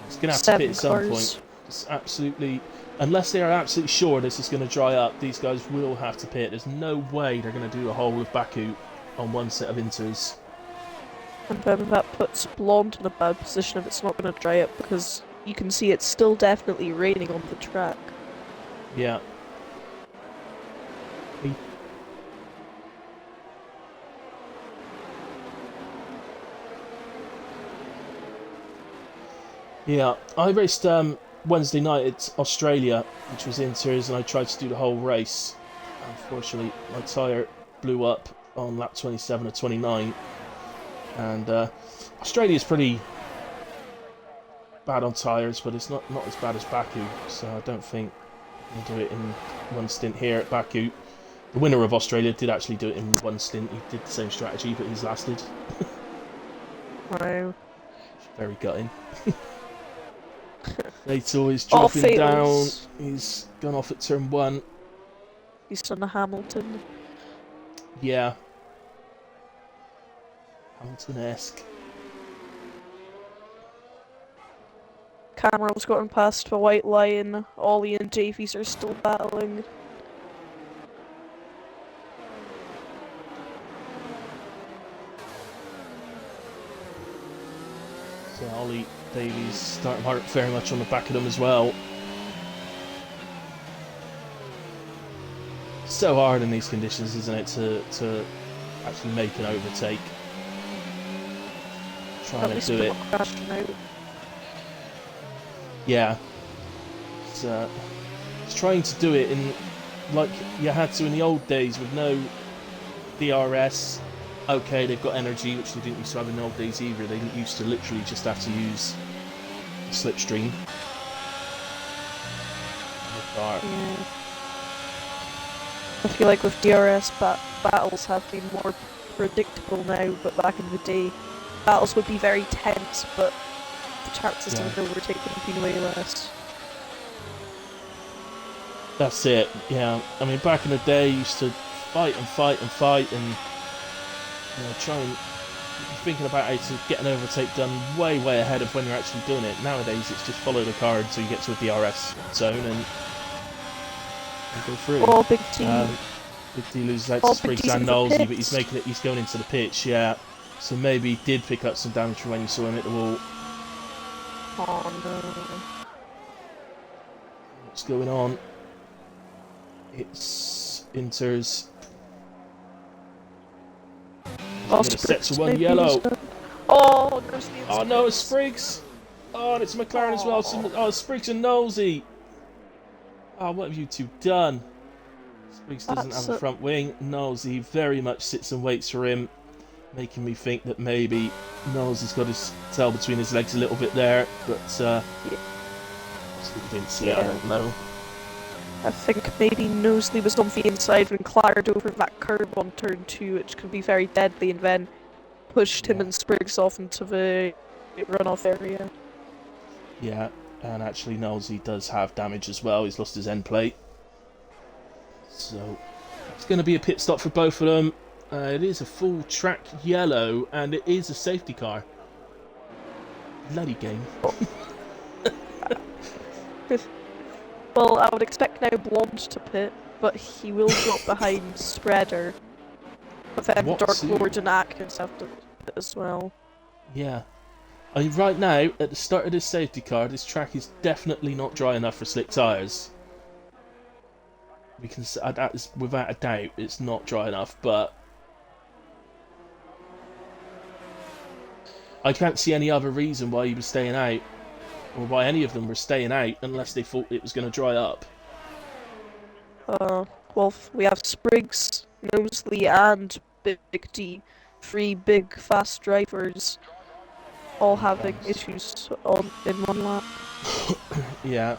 He's going to have to pit at some point. It's absolutely, unless they are absolutely sure this is going to dry up, these guys will have to pit. There's no way they're going to do a whole of Baku on one set of inters. And then that puts Blonde in a bad position if it's not going to dry up, because you can see it's still definitely raining on the track. Yeah. Yeah, I raced Wednesday night at Australia, which was inters, and I tried to do the whole race. Unfortunately, my tyre blew up on lap 27 or 29, and Australia's pretty bad on tyres, but it's not as bad as Baku, so I don't think we'll do it in one stint here at Baku. The winner of Australia did actually do it in one stint. He did the same strategy, but he's lasted. Wow. Very gutting. Fatal is dropping down. He's gone off at turn 1. He's done a Hamilton. Yeah. Hamilton-esque. Cameron's gotten past the White Lion. Ollie and Davies are still battling. So Ollie, Davies, starting hard very much on the back of them as well. So hard in these conditions, isn't it, to actually make an overtake. Trying to do it. Yeah. It's trying to do it in like you had to in the old days with no DRS. Okay, they've got energy, which they didn't used to have in the old days either. They didn't used to literally just have to use slipstream. Yeah. I feel like with DRS, battles have been more predictable now, but back in the day, battles would be very tense, but the chances of overtaking would be way less. That's it, yeah. I mean, back in the day, you used to fight and fight and fight and try and thinking about how to get an overtake done way ahead of when you're actually doing it. Nowadays, it's just follow the car until you get to a DRS zone and go through. Oh, Big T. Big T loses out to Spriggs and Knowlesy, but he's making it. He's going into the pitch, yeah. So maybe he did pick up some damage from when you saw him hit the wall. Oh no. What's going on? It's Inters. Oh, Sets to one yellow. Oh no, it's Spriggs. Oh, and it's McLaren as well. So, Spriggs and Knowlesy. Oh, what have you two done? Spriggs doesn't have a front wing. Knowlesy very much sits and waits for him, making me think that maybe Knowlesy's got his tail between his legs a little bit there, but didn't see it, I don't know. I think maybe Knowsley was on the inside and clattered over that curb on turn 2, which could be very deadly, and then pushed him and Spriggs off into the runoff area. Yeah, and actually Knowlesy does have damage as well. He's lost his end plate. So it's going to be a pit stop for both of them. It is a full track yellow, and it is a safety car. Bloody game. Well, I would expect now Blonde to pit, but he will drop behind Spreader. But then Dark Lord and Atkins have to pit as well. Yeah. I mean, right now, at the start of this safety car, this track is definitely not dry enough for slick tyres. We can, that is, without a doubt, it's not dry enough, but I can't see any other reason why he was staying out, or why any of them were staying out, unless they thought it was going to dry up. Well, we have Spriggs, Knowsley, and Big D, 3 big, fast drivers, all having issues in one lap. Yeah.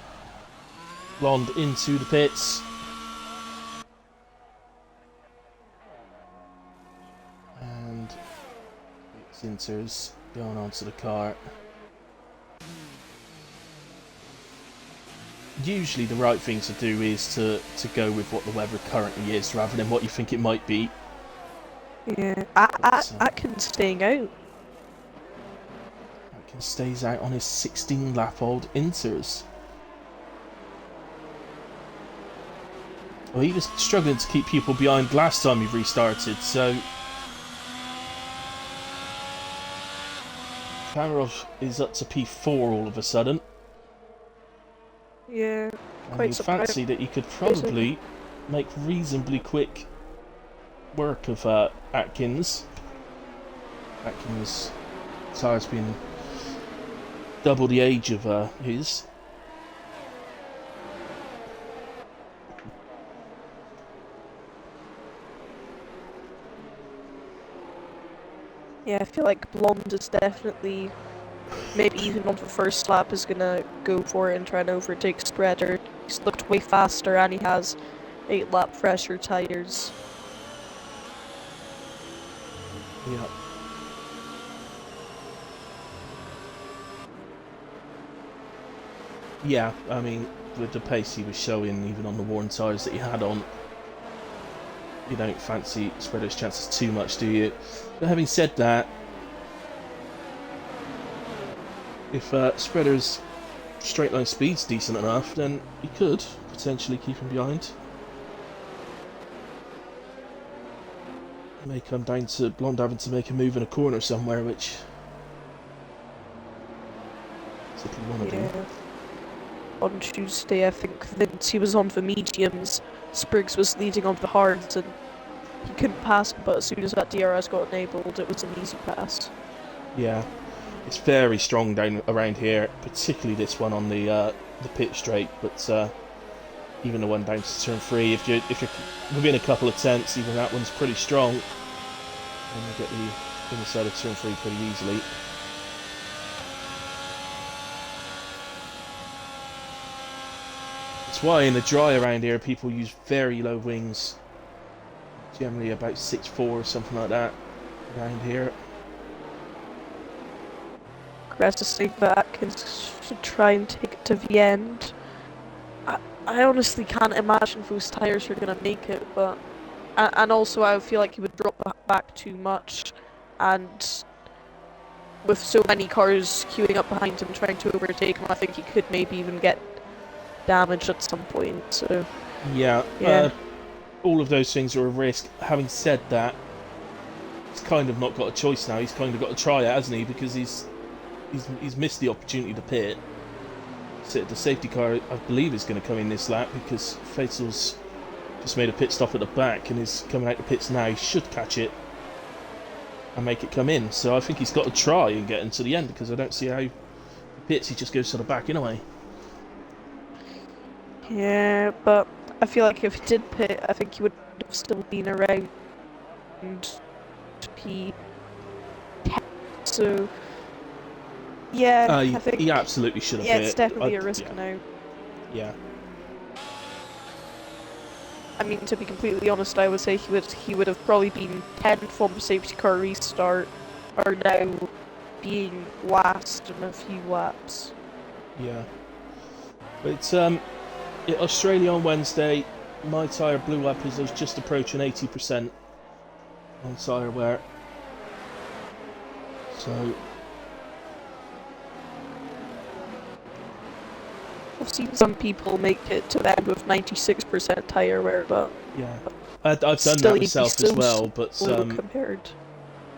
Blonde into the pits. Sinters going onto the car. Usually the right thing to do is to go with what the weather currently is rather than what you think it might be. Yeah, Atkins staying out. Atkins stays out on his 16-lap-old Inters. Well, he was struggling to keep people behind last time he restarted, so Kamarov is up to P4 all of a sudden. Yeah, And quite you surprised. fancy that you could probably make reasonably quick work of Atkins. Atkins' tyres being double the age of his. Yeah, I feel like Blonde is definitely, maybe even on the first lap, is gonna go for it and try and overtake Spreader. He's looked way faster and he has 8-lap fresher tyres. Yeah. Yeah, I mean, with the pace he was showing, even on the worn tyres that he had on, you don't fancy Spreader's chances too much, do you? But having said that, if Spreader's straight line speed's decent enough, then he could potentially keep him behind. It may come down to Blonde having to make a move in a corner somewhere, which particularly want to do. On Tuesday, I think Vince, he was on the mediums, Spriggs was leading on the hards, and he couldn't pass, but as soon as that DRS got enabled, it was an easy pass. Yeah, it's very strong down around here, particularly this one on the pit straight, but even the one down to turn 3, if you're within a couple of tenths, even that one's pretty strong, and you get the inside of turn 3 pretty easily. That's why in the dry around here people use very low wings, generally about 6'4" or something like that around here. Aggressively back and should try and take it to the end. I honestly can't imagine those tyres are going to make it, but... And also I feel like he would drop back too much, and with so many cars queuing up behind him trying to overtake him, I think he could maybe even get damaged at some point, so... Yeah. All of those things are a risk. Having said that, he's kind of not got a choice now. He's kind of got to try it, hasn't he? Because he's missed the opportunity to pit. So the safety car, I believe, is going to come in this lap because Faisal's just made a pit stop at the back and is coming out the pits now. He should catch it and make it come in. So I think he's got to try and get into the end because I don't see how he pits. He just goes to the back anyway. Yeah, but I feel like if he did pit, I think he would have still been around P10. So, yeah, I think... He absolutely should have Yeah, pit. it's definitely a risk now. Yeah. I mean, to be completely honest, I would say he would have probably been 10th on the safety car restart, or now being last in a few laps. Yeah. But it's Australia on Wednesday. My tyre blew up as I was just approaching 80% on tyre wear. So I've seen some people make it to the end with 96% tyre wear, but yeah, I've done that myself as well. But compared.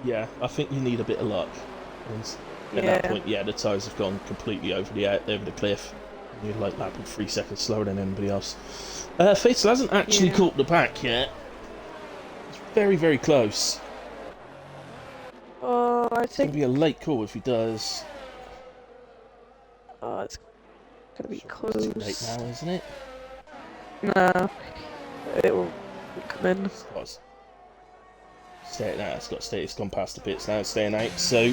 yeah, I think you need a bit of luck. And at that point, yeah, the tyres have gone completely over the cliff. You're like lapping 3 seconds slower than anybody else. Faisal hasn't actually caught the back yet. It's very, very close. I It's going think to be a late call if he does. it's gonna be close. It's too late now, isn't it? No, it will come in. It's got to stay now. It's got to stay. It's gone past the pits now. It's staying out. So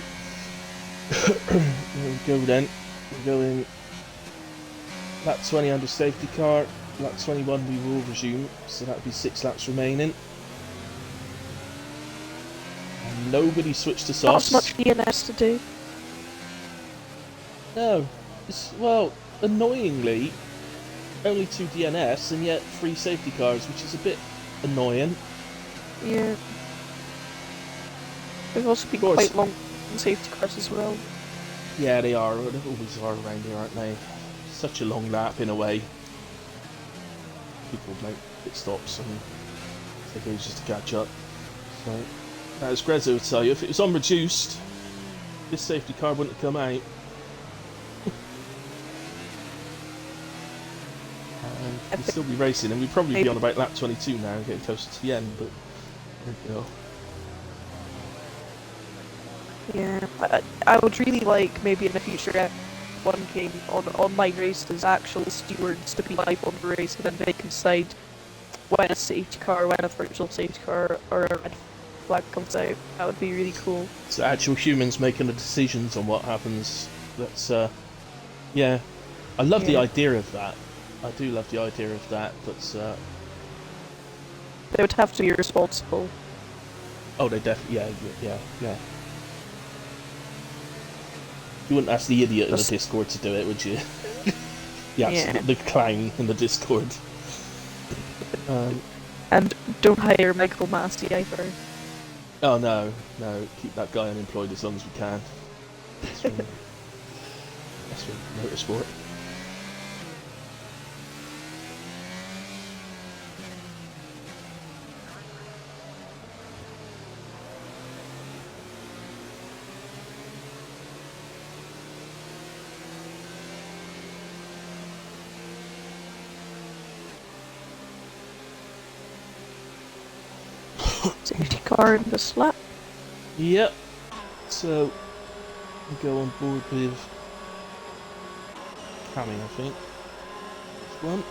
there we go then. We're going lap 20 under safety car. Lap 21 we will resume. So that'll be 6 laps remaining. And Nobody switched to Not as softs. much DNS to do. No. Well, annoyingly, only 2 DNS and yet 3 safety cars, which is a bit annoying. Yeah. They've also been quite long safety cars as well. Yeah, they are. They always are around here, aren't they? Such a long lap in a way. People make pit stops and take ages to catch up. So, as Grezzo would tell you, if it was unreduced, this safety car wouldn't have come out. And we'd still be racing, and we'd probably be on about lap 22 now, getting closer to the end, but there we go. Yeah, I would really like maybe in the future F1 game on online races actual stewards to be live on the race, and then they can decide when a safety car, when a virtual safety car or a red flag comes out. That would be really cool. So actual humans making the decisions on what happens. That's yeah, I love the idea of that. I do love the idea of that, but they would have to be responsible. Oh, they definitely, yeah. You wouldn't ask the idiot in the Discord to do it, would you? The clown in the Discord. And don't hire Michael Massey either. Oh no, keep that guy unemployed as long as we can. That's for motorsport. Safety car in this lap. Yep. So we go on board with Cammy, I think. This one.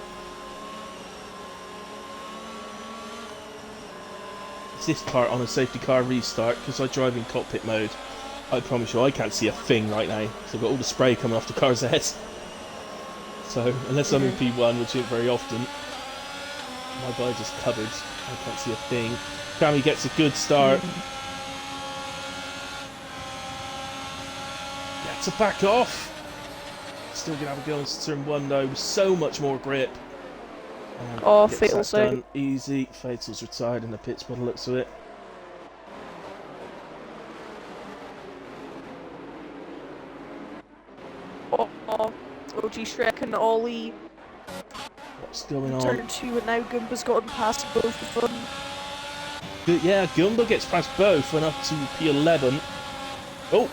It's this part on a safety car restart because I drive in cockpit mode. I promise you, I can't see a thing right now. So I've got all the spray coming off the car's head. So unless I'm in P1, which isn't very often, my guy's just covered. I can't see a thing. Cammy gets a good start. Yeah, to back off. Still gonna have a go into turn 1 though, with so much more grip. Oh, Fatal's done easy. Fatal's retired in the pits by the looks of it. Oh, OG Shrek and Ollie. What's going on? Turn 2 and now Goomba's gotten past both of them. Yeah, Goomba gets past both, went up to P11. Oh!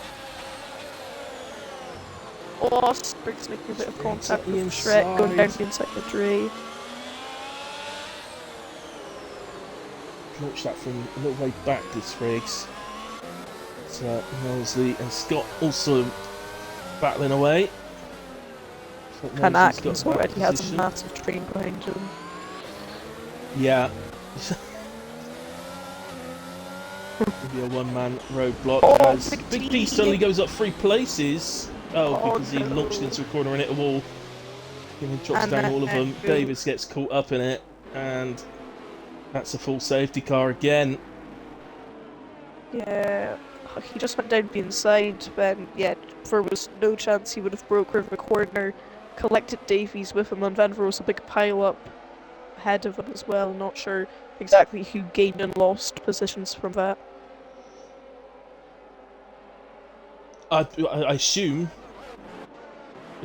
Oh, Sprig's making a bit of contact with Shrek, going down the inside the Dre. Launch that from a little way back, this Spriggs. It's Molesley and Scott also battling away. And Atkins already has a massive train behind him. Yeah. Maybe a one-man roadblock as Big D suddenly goes up 3 places. Because he launched into a corner and hit a wall. And he drops down all of them. Davis gets caught up in it, and that's a full safety car again. Yeah, he just went down the inside, when there was no chance he would have broke over the corner. Collected Davies with him, and then there was a big pile up ahead of him as well. Not sure exactly who gained and lost positions from that. I assume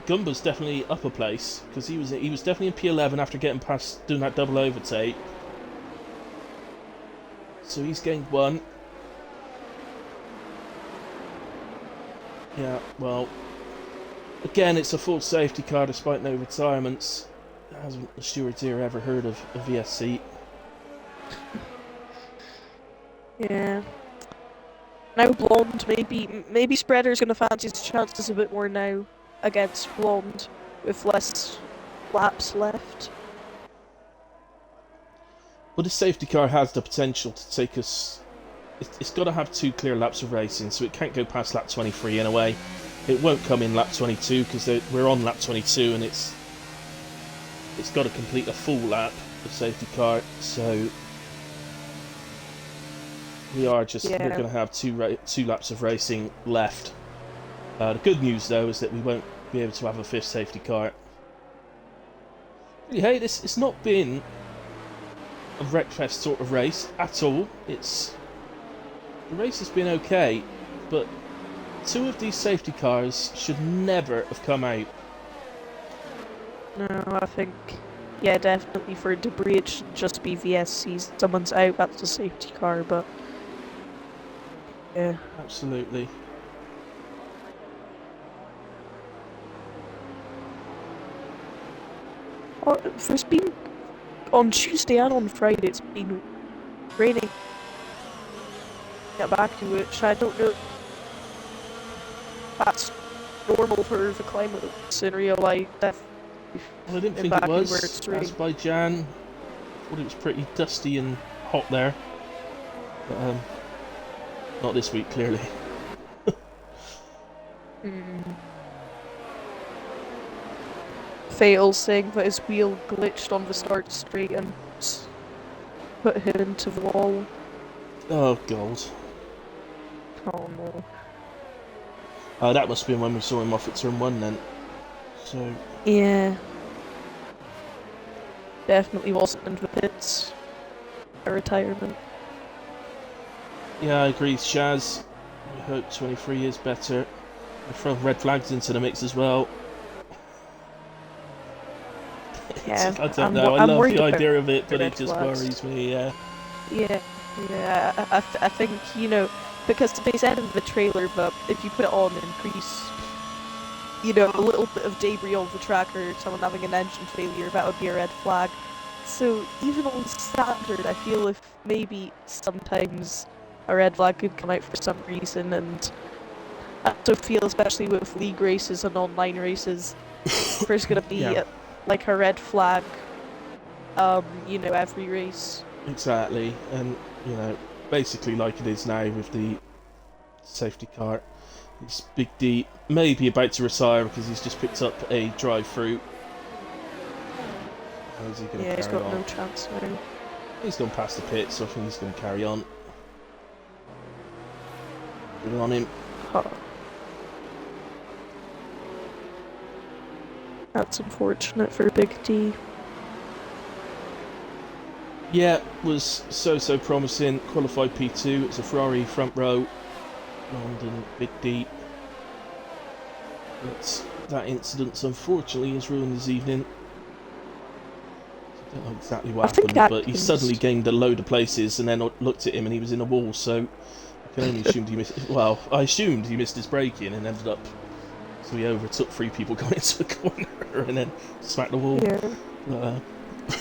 Gumba's definitely up a place, because he was definitely in P11 after getting past doing that double overtake. So he's gained 1. Yeah, well, again, it's a full safety car despite no retirements. Hasn't the stewards here ever heard of a VSC? Yeah. Now Blonde, maybe Spreader's gonna fancy his chances a bit more now against Blonde with less laps left. Well, this safety car has the potential to take us. It's got to have 2 clear laps of racing, so it can't go past lap 23 in a way. It won't come in lap 22 because we're on lap 22, and it's got to complete a full lap of safety car. So we're Yeah. going to have two laps of racing left. The good news though is that we won't be able to have a fifth safety car. Hey, it's not been a Wreckfest sort of race at all. The race has been okay, but two of these safety cars should never have come out. No, I think, yeah, definitely for debris it should just be VSCs. Someone's out, that's a safety car, but yeah. Absolutely. Oh, it's been on Tuesday and on Friday. It's been raining. Get back to which I don't know. That's normal for the climate in real life. Well, I didn't think it was. Azerbaijan. Thought it was pretty dusty and hot there. But, not this week, clearly. Fatal saying that his wheel glitched on the start straight and put him into the wall. Oh, God. Oh no. That must have been when we saw him off at turn 1 then. So. Yeah. Definitely wasn't in the pits. A retirement. Yeah, I agree, Shaz. We hope 23 is better. We throw red flags into the mix as well. Yeah, I don't know. I love the idea of it, but it just worries me. Yeah. Yeah. I think, you know, because they said in the trailer that if you put it on increase, you know, a little bit of debris on the track or someone having an engine failure, that would be a red flag. So even on standard, I feel if maybe sometimes a red flag could come out for some reason, and I also feel, especially with league races and online races, there's gonna be like a red flag, you know, every race. Exactly, and you know, basically like it is now with the safety car. It's Big D maybe about to retire because he's just picked up a drive-through. How is he going to carry on? Yeah, he's got no chance now. He's gone past the pit, so I think he's going to carry on. Good on him. Huh. That's unfortunate for Big D. Yeah, was so promising. Qualified P2. It's a Ferrari front row. London Big D. But that incident, unfortunately, has ruined his evening. I don't know exactly what happened, but he suddenly gained a load of places, and then looked at him, and he was in a wall. So I can only assume he missed. Well, I assumed he missed his braking, and ended up. So he overtook 3 people going into the corner, and then smacked the wall. Yeah.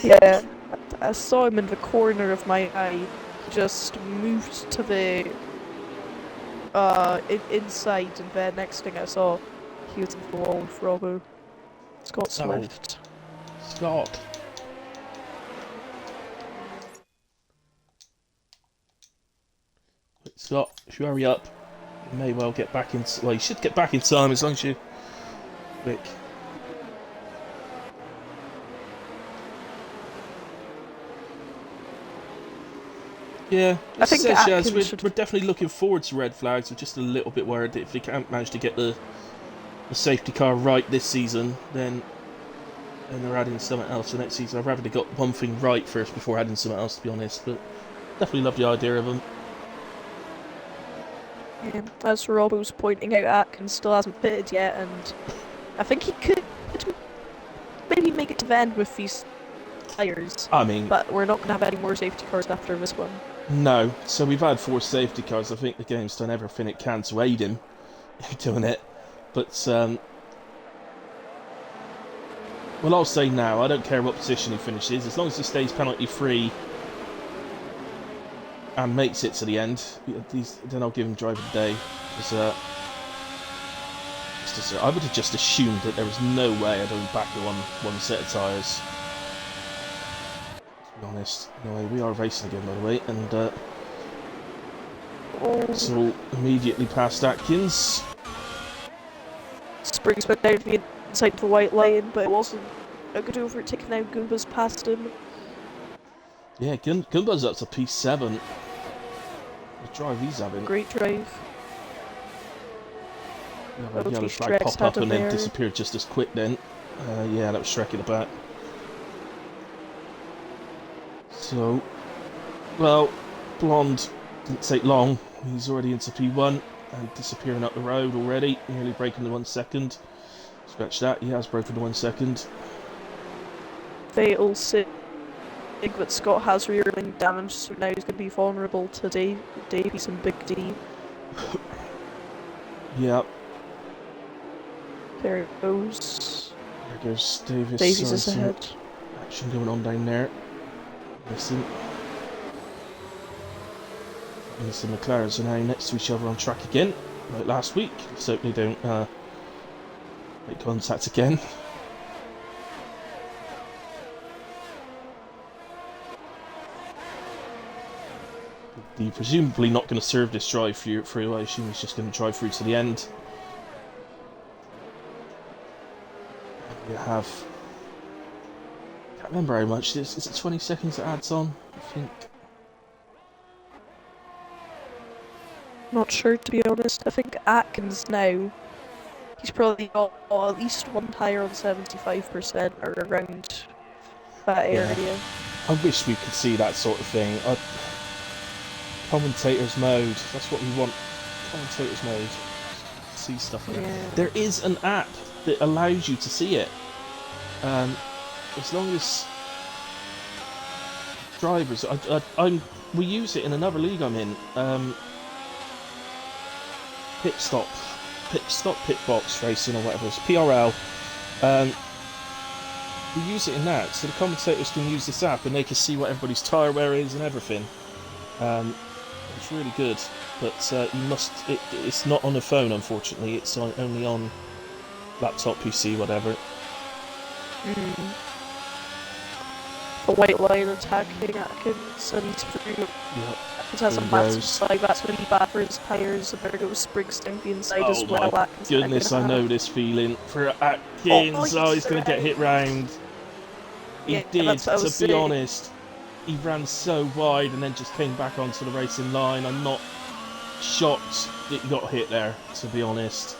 Yeah. I saw him in the corner of my eye. Just moved to the inside, and then next thing I saw, he was in the wall with Robbo. Scott Swift. Scott. Scott, if you hurry up, you may well get back in. Well, you should get back in time as long as you're quick. Yeah, I think we're definitely looking forward to red flags. We're just a little bit worried that if we can't manage to get the safety car right this season, then they're adding something else for next season. I'd rather they got one thing right first before adding something else, to be honest. But definitely love the idea of them. Yeah, as Rob was pointing out, Atkins still hasn't pitted yet, and I think he could maybe make it to the end with these tyres. I mean, but we're not going to have any more safety cars after this one. No, so we've had 4 safety cars. I think the game's done everything it can to aid him in doing it. But, well, I'll say now, I don't care what position he finishes, as long as he stays penalty free and makes it to the end, then I'll give him driver of the day. Because, I would have just assumed that there was no way I'd have back with one set of tyres. To be honest. Anyway, we are racing again, by the way, and it's all immediately past Atkins. Springs went down the inside of the white line, but it wasn't a good overtake. Now Goomba's past him. Yeah, Goomba's up to P7. The drive he's having. Great drive. Yeah, the yellow flag pop up and then disappeared just as quick then. Yeah, that was Shrek in the back. So, well, Blonde didn't take long. He's already into P1 and disappearing up the road already, nearly breaking the 1 second. Scratch that, he has broken the 1 second. Fatal sig, but Scott has rear wing damage, so now he's going to be vulnerable to Davies and Big D. Yeah. There it goes. There goes Davis. Davies is ahead. Action going on down there. Listen. And the McLarens are now next to each other on track again, like last week. Let's hope they don't make contact again. You're presumably not going to serve this drive through. I assume he's just going to drive through to the end. You have... can't remember how much this is. It 20 seconds it adds on, I think. Not sure, to be honest. I think Atkins now, he's probably got at least one tyre on 75% or around that area. I wish we could see that sort of thing. Commentator's mode, that's what we want. Commentator's mode. See stuff like that. There is an app that allows you to see it. As long as drivers, we use it in another league I'm in. Pit box racing or whatever it's PRL. We use it in that, so the commentators can use this app and they can see what everybody's tyre wear is and everything. It's really good, but you must. It's not on a phone, unfortunately. It's only on laptop, PC, whatever. The white line attacking Atkins, and he's through. Yep. Atkins has a massive slide, that's really bad for his tyres, and there goes Springsteen inside as well. Oh my goodness, I know this feeling for Atkins. Oh, he's going to get hit round. He did, to be honest. He ran so wide and then just came back onto the racing line. I'm not shocked that he got hit there, to be honest.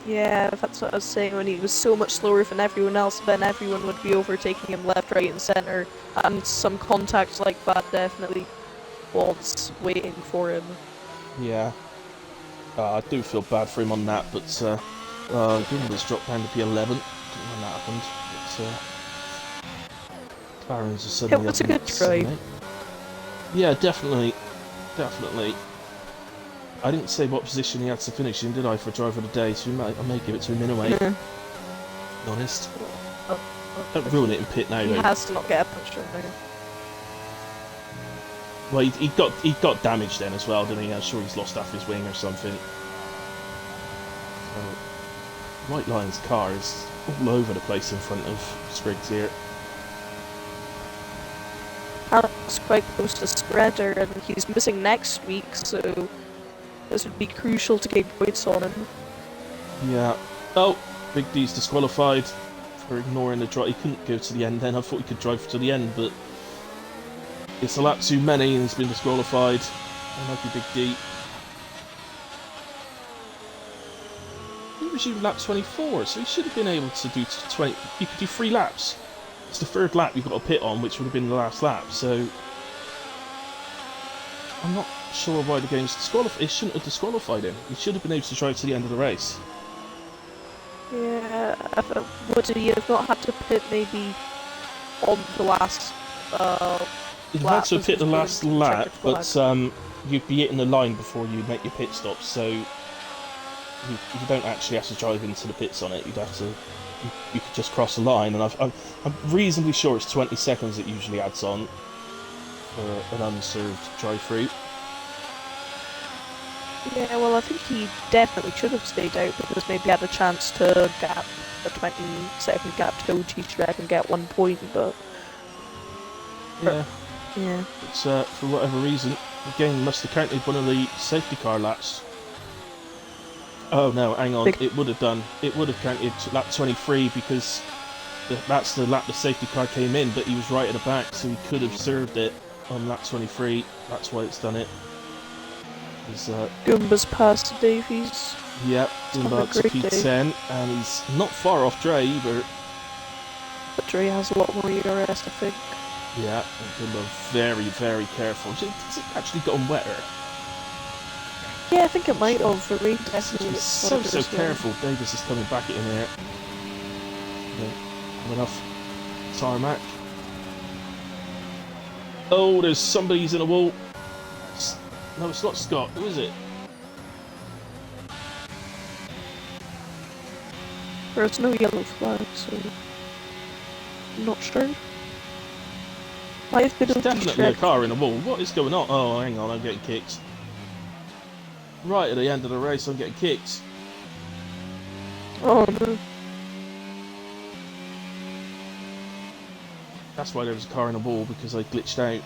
Yeah, that's what I was saying. When he was so much slower than everyone else, then everyone would be overtaking him left, right and centre. And some contact like that definitely was waiting for him. Yeah. I do feel bad for him on that, but Green was dropped down to P11. Didn't know when that happened. But, Clarence is suddenly it was a good try. Yeah, definitely. Definitely. I didn't say what position he had to finish in, did I, for driver of the day, so I may give it to him anyway. To be honest. Don't ruin it in pit now, though. He has to not get a punch right now. Well, he got damaged then as well, didn't he? I'm sure he's lost half his wing or something. So, White Lion's car is all over the place in front of Spriggs here. Alex quite close to Spreader, and he's missing next week, so this would be crucial to get points on him. Yeah. Oh, Big D's disqualified for ignoring the drive. He couldn't go to the end then. I thought he could drive to the end, but it's a lap too many and he's been disqualified. Unlucky Big D. He resumed lap 24, so he should have been able to do 20. You could do 3 laps. It's the 3rd lap you've got to pit on, which would have been the last lap, so I'm not sure why the game's disqualified. It shouldn't have disqualified him. He should have been able to drive to the end of the race. Yeah, would he have not had to pit maybe on the last You'd have had to pit the last lap, but you'd be hitting the line before you make your pit stop, so you don't actually have to drive into the pits on it. You'd have to. You could just cross the line, and I'm reasonably sure it's 20 seconds it usually adds on for an unserved drive-through. Yeah, well, I think he definitely should have stayed out because maybe had a chance to gap a 20-second gap to OG Shrek and get 1 point, but yeah, it's for whatever reason the game must have counted one of the safety car laps. Oh no, hang on, it would have done. It would have counted lap 23 because that's the lap the safety car came in, but he was right at the back, so he could have served it. on lap 23. That's why it's done it. Goomba's past Davies. Yep, Goomba up to P10, and he's not far off Dre either. But Dre has a lot more ERS, I think. Yeah, and Goomba very, very careful. Has it actually gotten wetter? Yeah, I think it might have. The rain definitely so careful. Davis is coming back at him here. Have enough tarmac. Oh, there's somebody's in a wall. No, it's not Scott. Who is it? There's no yellow flag, so I'm not sure. Might have been definitely a car in a wall. What is going on? Oh, hang on, I'm getting kicked. Right at the end of the race, I'm getting kicked. Oh no. That's why there was a car in a wall, because I glitched out.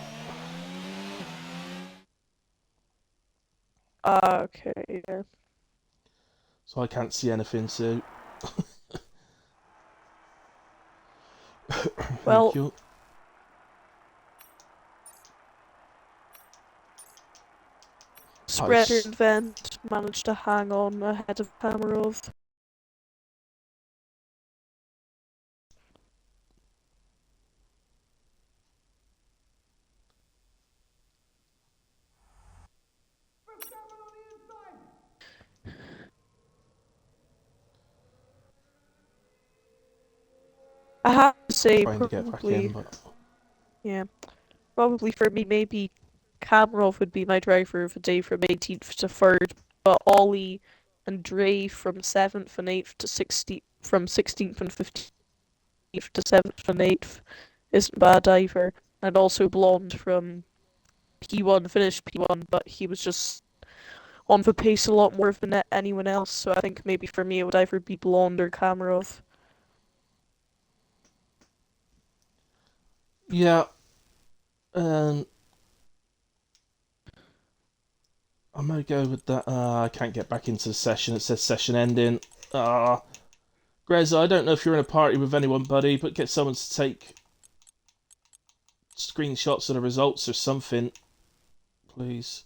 Okay, yeah. So I can't see anything, so... Well... Spreader and Vent managed to hang on ahead of Kamarov. I have to say, probably, yeah, probably for me, maybe Kamarov would be my driver of the day from 18th to 3rd, but Ollie and Dre from 7th and 8th to 16th, from 16th and 15th to 7th and 8th isn't bad either. And also Blonde from P1 finished P1, but he was just on the pace a lot more than anyone else, so I think maybe for me it would either be Blonde or Kamarov. Yeah. I'm gonna go with that. I can't get back into the session. It says session ending. Grez, I don't know if you're in a party with anyone, buddy, but get someone to take screenshots of the results or something, please.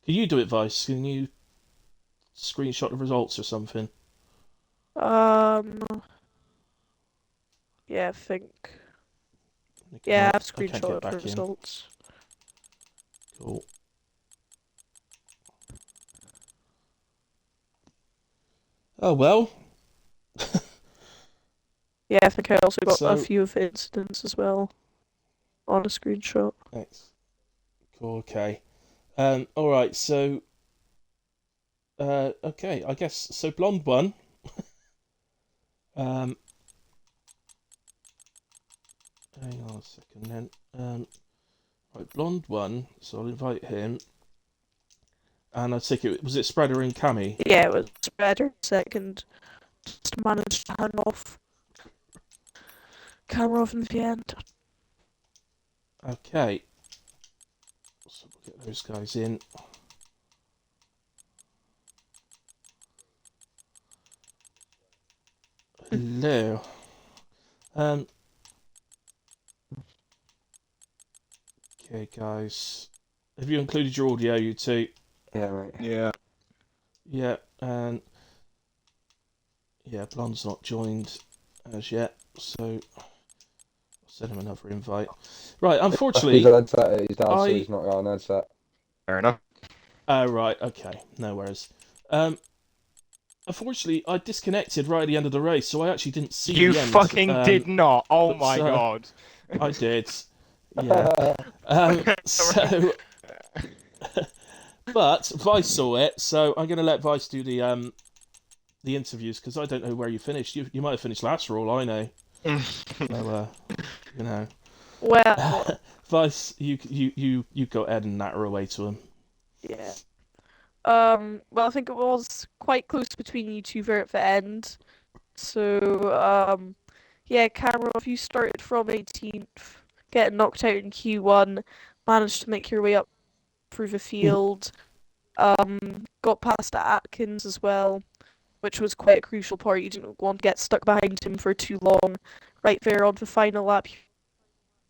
Can you do it, Vice? Can you screenshot the results or something? Yeah, I think. Yeah, I've screenshotted the results. Cool. Oh well. Yeah, I think I also got a few of the incidents as well on a screenshot. Thanks. Cool, okay. Alright, so okay, I guess so Blonde won. Hang on a second then. Right, Blonde won, so I'll invite him. And I think was it Spreader and Cammy? Yeah, it was Spreader second. Just managed to hang off Kamarov in the end. Okay. So we'll get those guys in. Hello. Okay, guys. Have you included your audio, you two? Yeah, right. Yeah. Yeah, and yeah, Blonde's not joined as yet, so I'll send him another invite. Right, unfortunately, he's a headset. He's down, so he's not got an headset. Fair enough. Oh, right, okay, no worries. Unfortunately, I disconnected right at the end of the race, so I actually didn't see you the end. You fucking did not. Oh but, my god. I did. Yeah. So, but Vice saw it, so I'm going to let Vice do the interviews because I don't know where you finished. You might have finished last for all I know. So, you know. Well, Vice, you go ahead and natter away to him. Yeah. Well, I think it was quite close between you two there at the end. So, yeah, Kamarov, you started from 18th, getting knocked out in Q1, managed to make your way up through the field, got past Atkins as well, which was quite a crucial part. You didn't want to get stuck behind him for too long. Right there on the final lap,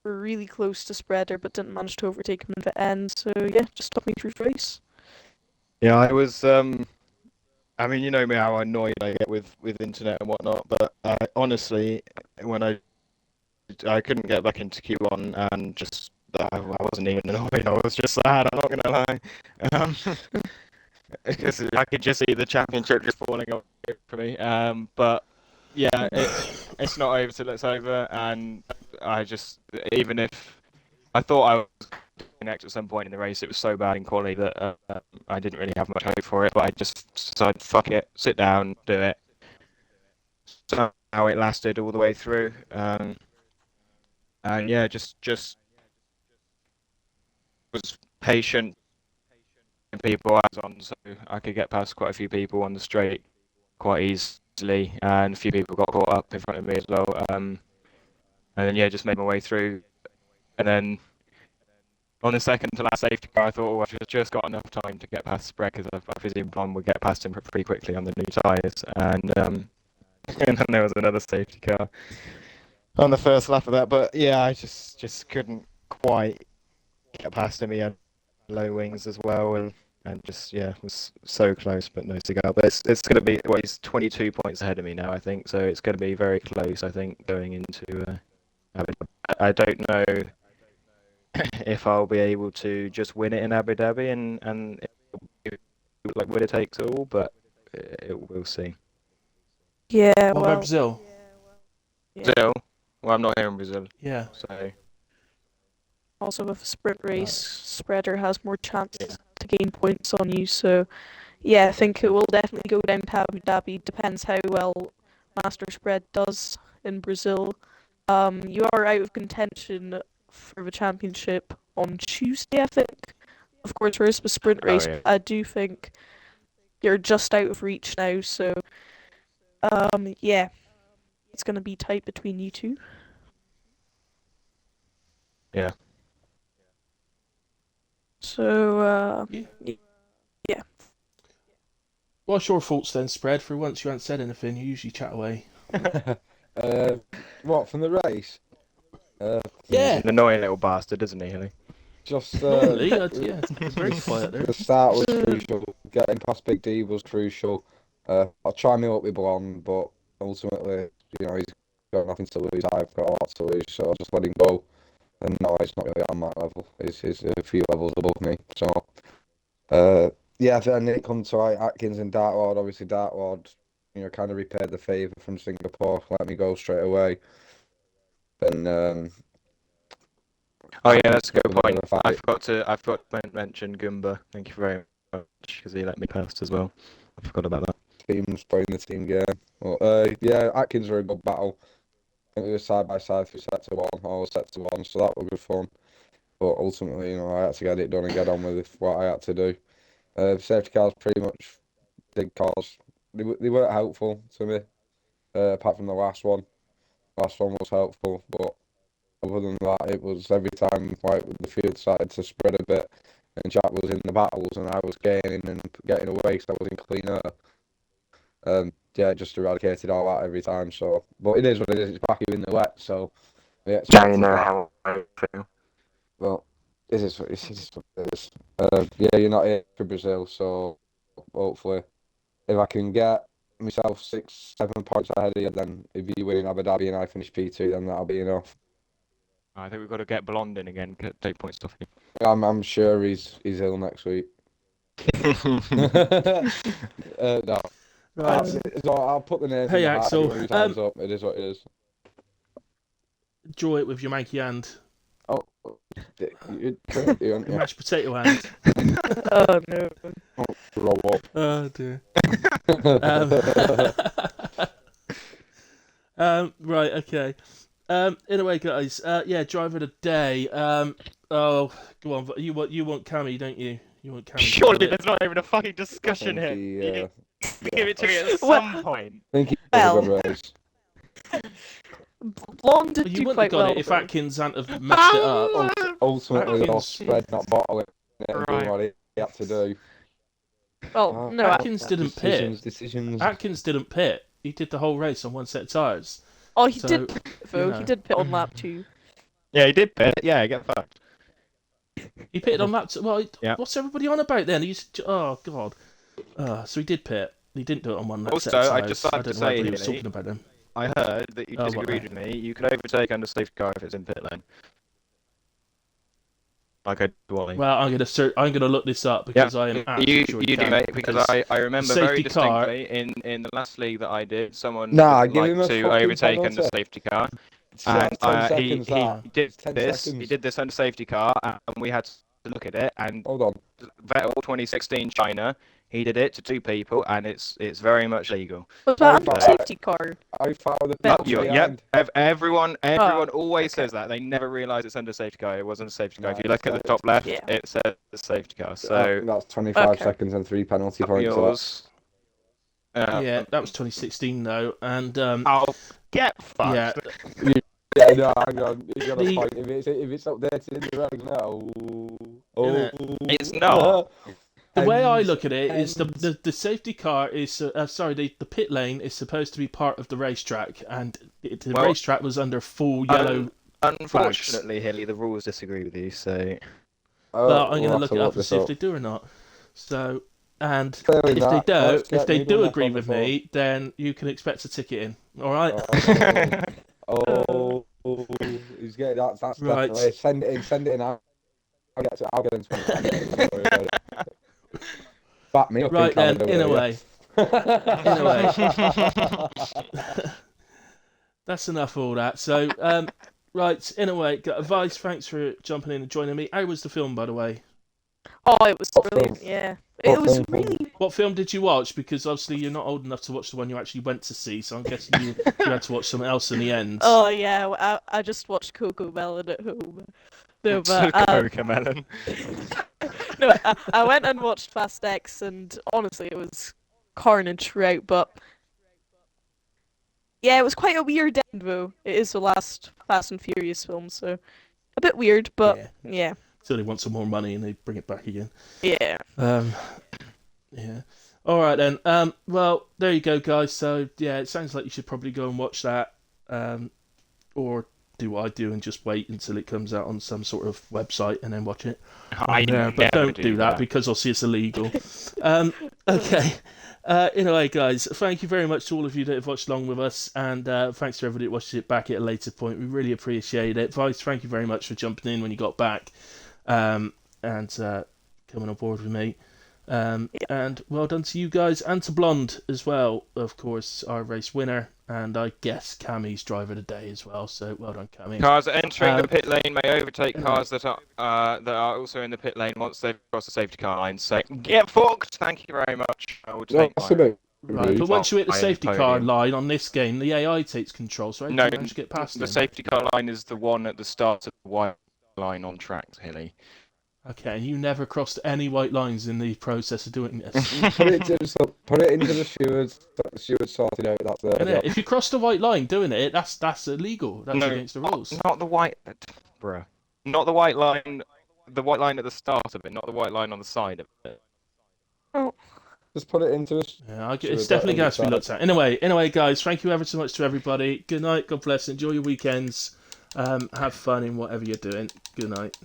were really close to Spreader, but didn't manage to overtake him in the end. So yeah, just took me through the race. Yeah, I was. I mean, you know me how annoyed I get with internet and whatnot, but honestly, when I couldn't get back into Q1 and just I wasn't even annoyed. I was just sad. I'm not gonna lie, because I could just see the championship just falling away for me. But yeah, it's not over till it's over, and I just even if I thought I was next at some point in the race, it was so bad in quality that I didn't really have much hope for it. But I just decided, fuck it, sit down, do it. So how it lasted all the way through, and yeah, just was patient with people I was on, so I could get past quite a few people on the straight quite easily, and a few people got caught up in front of me as well. And then yeah, just made my way through, and then on the second to last safety car, I thought, oh, I've just got enough time to get past Spread because I presumed Blonde would get past him pretty quickly on the new tyres. And and then there was another safety car on the first lap of that. But yeah, I just couldn't quite get past him. He had low wings as well, and just yeah, was so close, but no cigar. But it's going to be he's 22 points ahead of me now, I think. So it's going to be very close, I think, going into. I don't know if I'll be able to just win it in Abu Dhabi and like winner takes all, but we'll see. Yeah, What about well, Brazil? yeah. Brazil? Well, I'm not here in Brazil, Yeah. so Also with a sprint race, Right. Spreader has more chance yeah. to gain points on you. So yeah, I think it will definitely go down to Abu Dhabi. Depends how well Master Spread does in Brazil. You are out of contention for the championship on Tuesday, I think. Of course, there is the sprint Oh race. yeah. I do think you're just out of reach now. So yeah, it's gonna be tight between you two. Yeah. So Yeah. yeah. What's your thoughts then, Spread? For once you haven't said anything, you usually chat away. What from the race? Yeah. He's an annoying little bastard, isn't he, Hilly? Just Normally, yeah, it's very quiet there. the start was crucial. Getting past Big D was crucial. I'll try me up with Blonde, but ultimately, he's got nothing to lose. I've got a lot to lose, so I'll just let him go. And no, he's not really on my level. He's a few levels above me. So, yeah, then it comes to like Atkins and Dark Lord. Obviously, Dark Lord, kind of repaired the favour from Singapore, let me go straight away. And Oh yeah, that's a good was a bit point. of a fight. I forgot to mention Goomba. Thank you very much because he let me past as well. I forgot about that. Teams playing the team game. Well, yeah, Atkins were a good battle. I think we were side by side through set to one, all set to one, so that was good fun. But ultimately, I had to get it done and get on with what I had to do. Safety cars pretty much did cause. They weren't helpful to me, apart from the last one. Last one was helpful, but other than that, it was every time like the field started to spread a bit and Jack was in the battles and I was gaining and getting away because I was in clean air. Yeah, it just eradicated all that every time. So, but it is what it is. It's back in the wet, so we expect that. How I feel. Well, this is what it is. Yeah, you're not here for Brazil, so hopefully, if I can get myself 6, 7 points ahead of you, then if you win in Abu Dhabi and I finish P2, then that'll be enough. I think we've got to get Blonde in again. Take points off him. I'm sure he's ill next week. No. Right. So I'll put the names Hey, in the hat. Axel, Whose hands up? It is what it is. Draw it with your manky hand. Oh, you Your mashed potato hand. Oh no. roll up. Oh dear. Right, okay. Anyway, guys. Yeah, driver of the day. Oh, go on. You want Cammy, don't you? You want Cammy? Surely there's not even a fucking discussion here. You give it to me at some point. I think he Well. a good race. Blonde did Well, you do wouldn't quite have got well. it if though. Atkins hadn't have messed it up. Ultimately, Atkins- though, spread not bottling it and doing Right. what he had to do. Well, no, Atkins didn't pit. Decisions. Atkins didn't pit. He did the whole race on one set of tyres. oh, he So, did. Though you know. he did pit on lap 2. Yeah, he did pit. Yeah, get fucked. He pitted on that. Well, Yeah. what's everybody on about then? Oh god. So he did pit. He didn't do it on one set Also, of I'd tyres. just I like to don't know why say, everybody was Hilly, talking about him. I heard that you Oh, what disagreed now? with me. You can overtake under safety car if it's in pit lane. Like I Wally. Well, I'm gonna look this up Yeah, because I am you absolutely sure you do, can. mate. Because I remember very safety car. distinctly in the last league that I did, someone Nah, would give like him a to fucking overtake under penalty. safety car, and That's 10 he seconds, he that. did It's 10 this. He seconds. did this under safety car, and we had to look at it. And Hold on. Vettel 2016 China, he did it to two people, and it's very much legal. Was I that under thought- safety car? I found the Vettel. penalty Yep. behind. Everyone always okay. says that. They never realise it's under safety car. It was under safety car. No, If you look at the it's- top left, Yeah. it says safety car. So That's 25 Okay. seconds and 3 penalty points. So yours. Yeah, that was 2016 though, and I'll get yeah, fucked. yeah, no, hang on. You got a The- point. If it's updated in the road now. Innit? It's not. the way I Hens, look at it is hens. the safety car is the pit lane is supposed to be part of the racetrack, and the Well, racetrack was under full yellow. Unfortunately, Hilly, the rules disagree with you. So Well, I'm we'll gonna have look to it up and this see if they do or not. So, and Failing if they that, do, let's if get they me do done agree up on with the phone. me, then you can expect a ticket in. All right. Oh, he's getting that's Right. definitely send it in. I'll get into it. Don't worry about it. Back me up Right in then. Canada, In a will ya? way, in a way. That's enough of all that. So, right, in a way, Vice, thanks for jumping in and joining me. How was the film, by the way? Oh, it was What brilliant. film? Yeah, What it was film? really. What film did you watch? Because obviously you're not old enough to watch the one you actually went to see, so I'm guessing you had to watch something else in the end. Oh yeah, I just watched Coco Melon at home. No, but Cocomelon. no, I went and watched Fast X, and honestly, it was carnage throughout. But yeah, it was quite a weird end, though. It is the last Fast and Furious film, so a bit weird, but yeah. So they want some more money and they bring it back again. Yeah. Yeah. All right then. Well, there you go, guys. So yeah, it sounds like you should probably go and watch that, or do what I do and just wait until it comes out on some sort of website and then watch it. I But never don't do that because obviously it's illegal. Okay. Anyway, guys, thank you very much to all of you that have watched along with us, and thanks to everybody that watched it back at a later point. We really appreciate it. Vice, thank you very much for jumping in when you got back, and coming on board with me. And well done to you guys, and to Blonde as well, of course, our race winner, and I guess Cammy's driver today as well. So well done, Cammy. Cars entering Um, the pit lane may overtake yeah. cars that are also in the pit lane once they've crossed the safety car line. So get fucked. Thank you very much. I will take That's a my... bit Right, rude. but once you hit the I am safety car podium. line on this game, the AI takes control. So how No, do you manage to get past the him? safety car line is the one at the start of the white line on tracks, Hilly. Okay, you never crossed any white lines in the process of doing this. Put it into the stewards. The stewards sorted out. That's their Innit? job. If you cross the white line doing it, that's illegal. That's No, against the rules. Not the white... Bruh. Not the white line... The white line at the start of it, not the white line on the side of it. Just put it into a. Yeah, Sure, it's that definitely going to be understands. looked at. Anyway, guys, thank you ever so much to everybody. Good night. God bless. Enjoy your weekends. Have fun in whatever you're doing. Good night.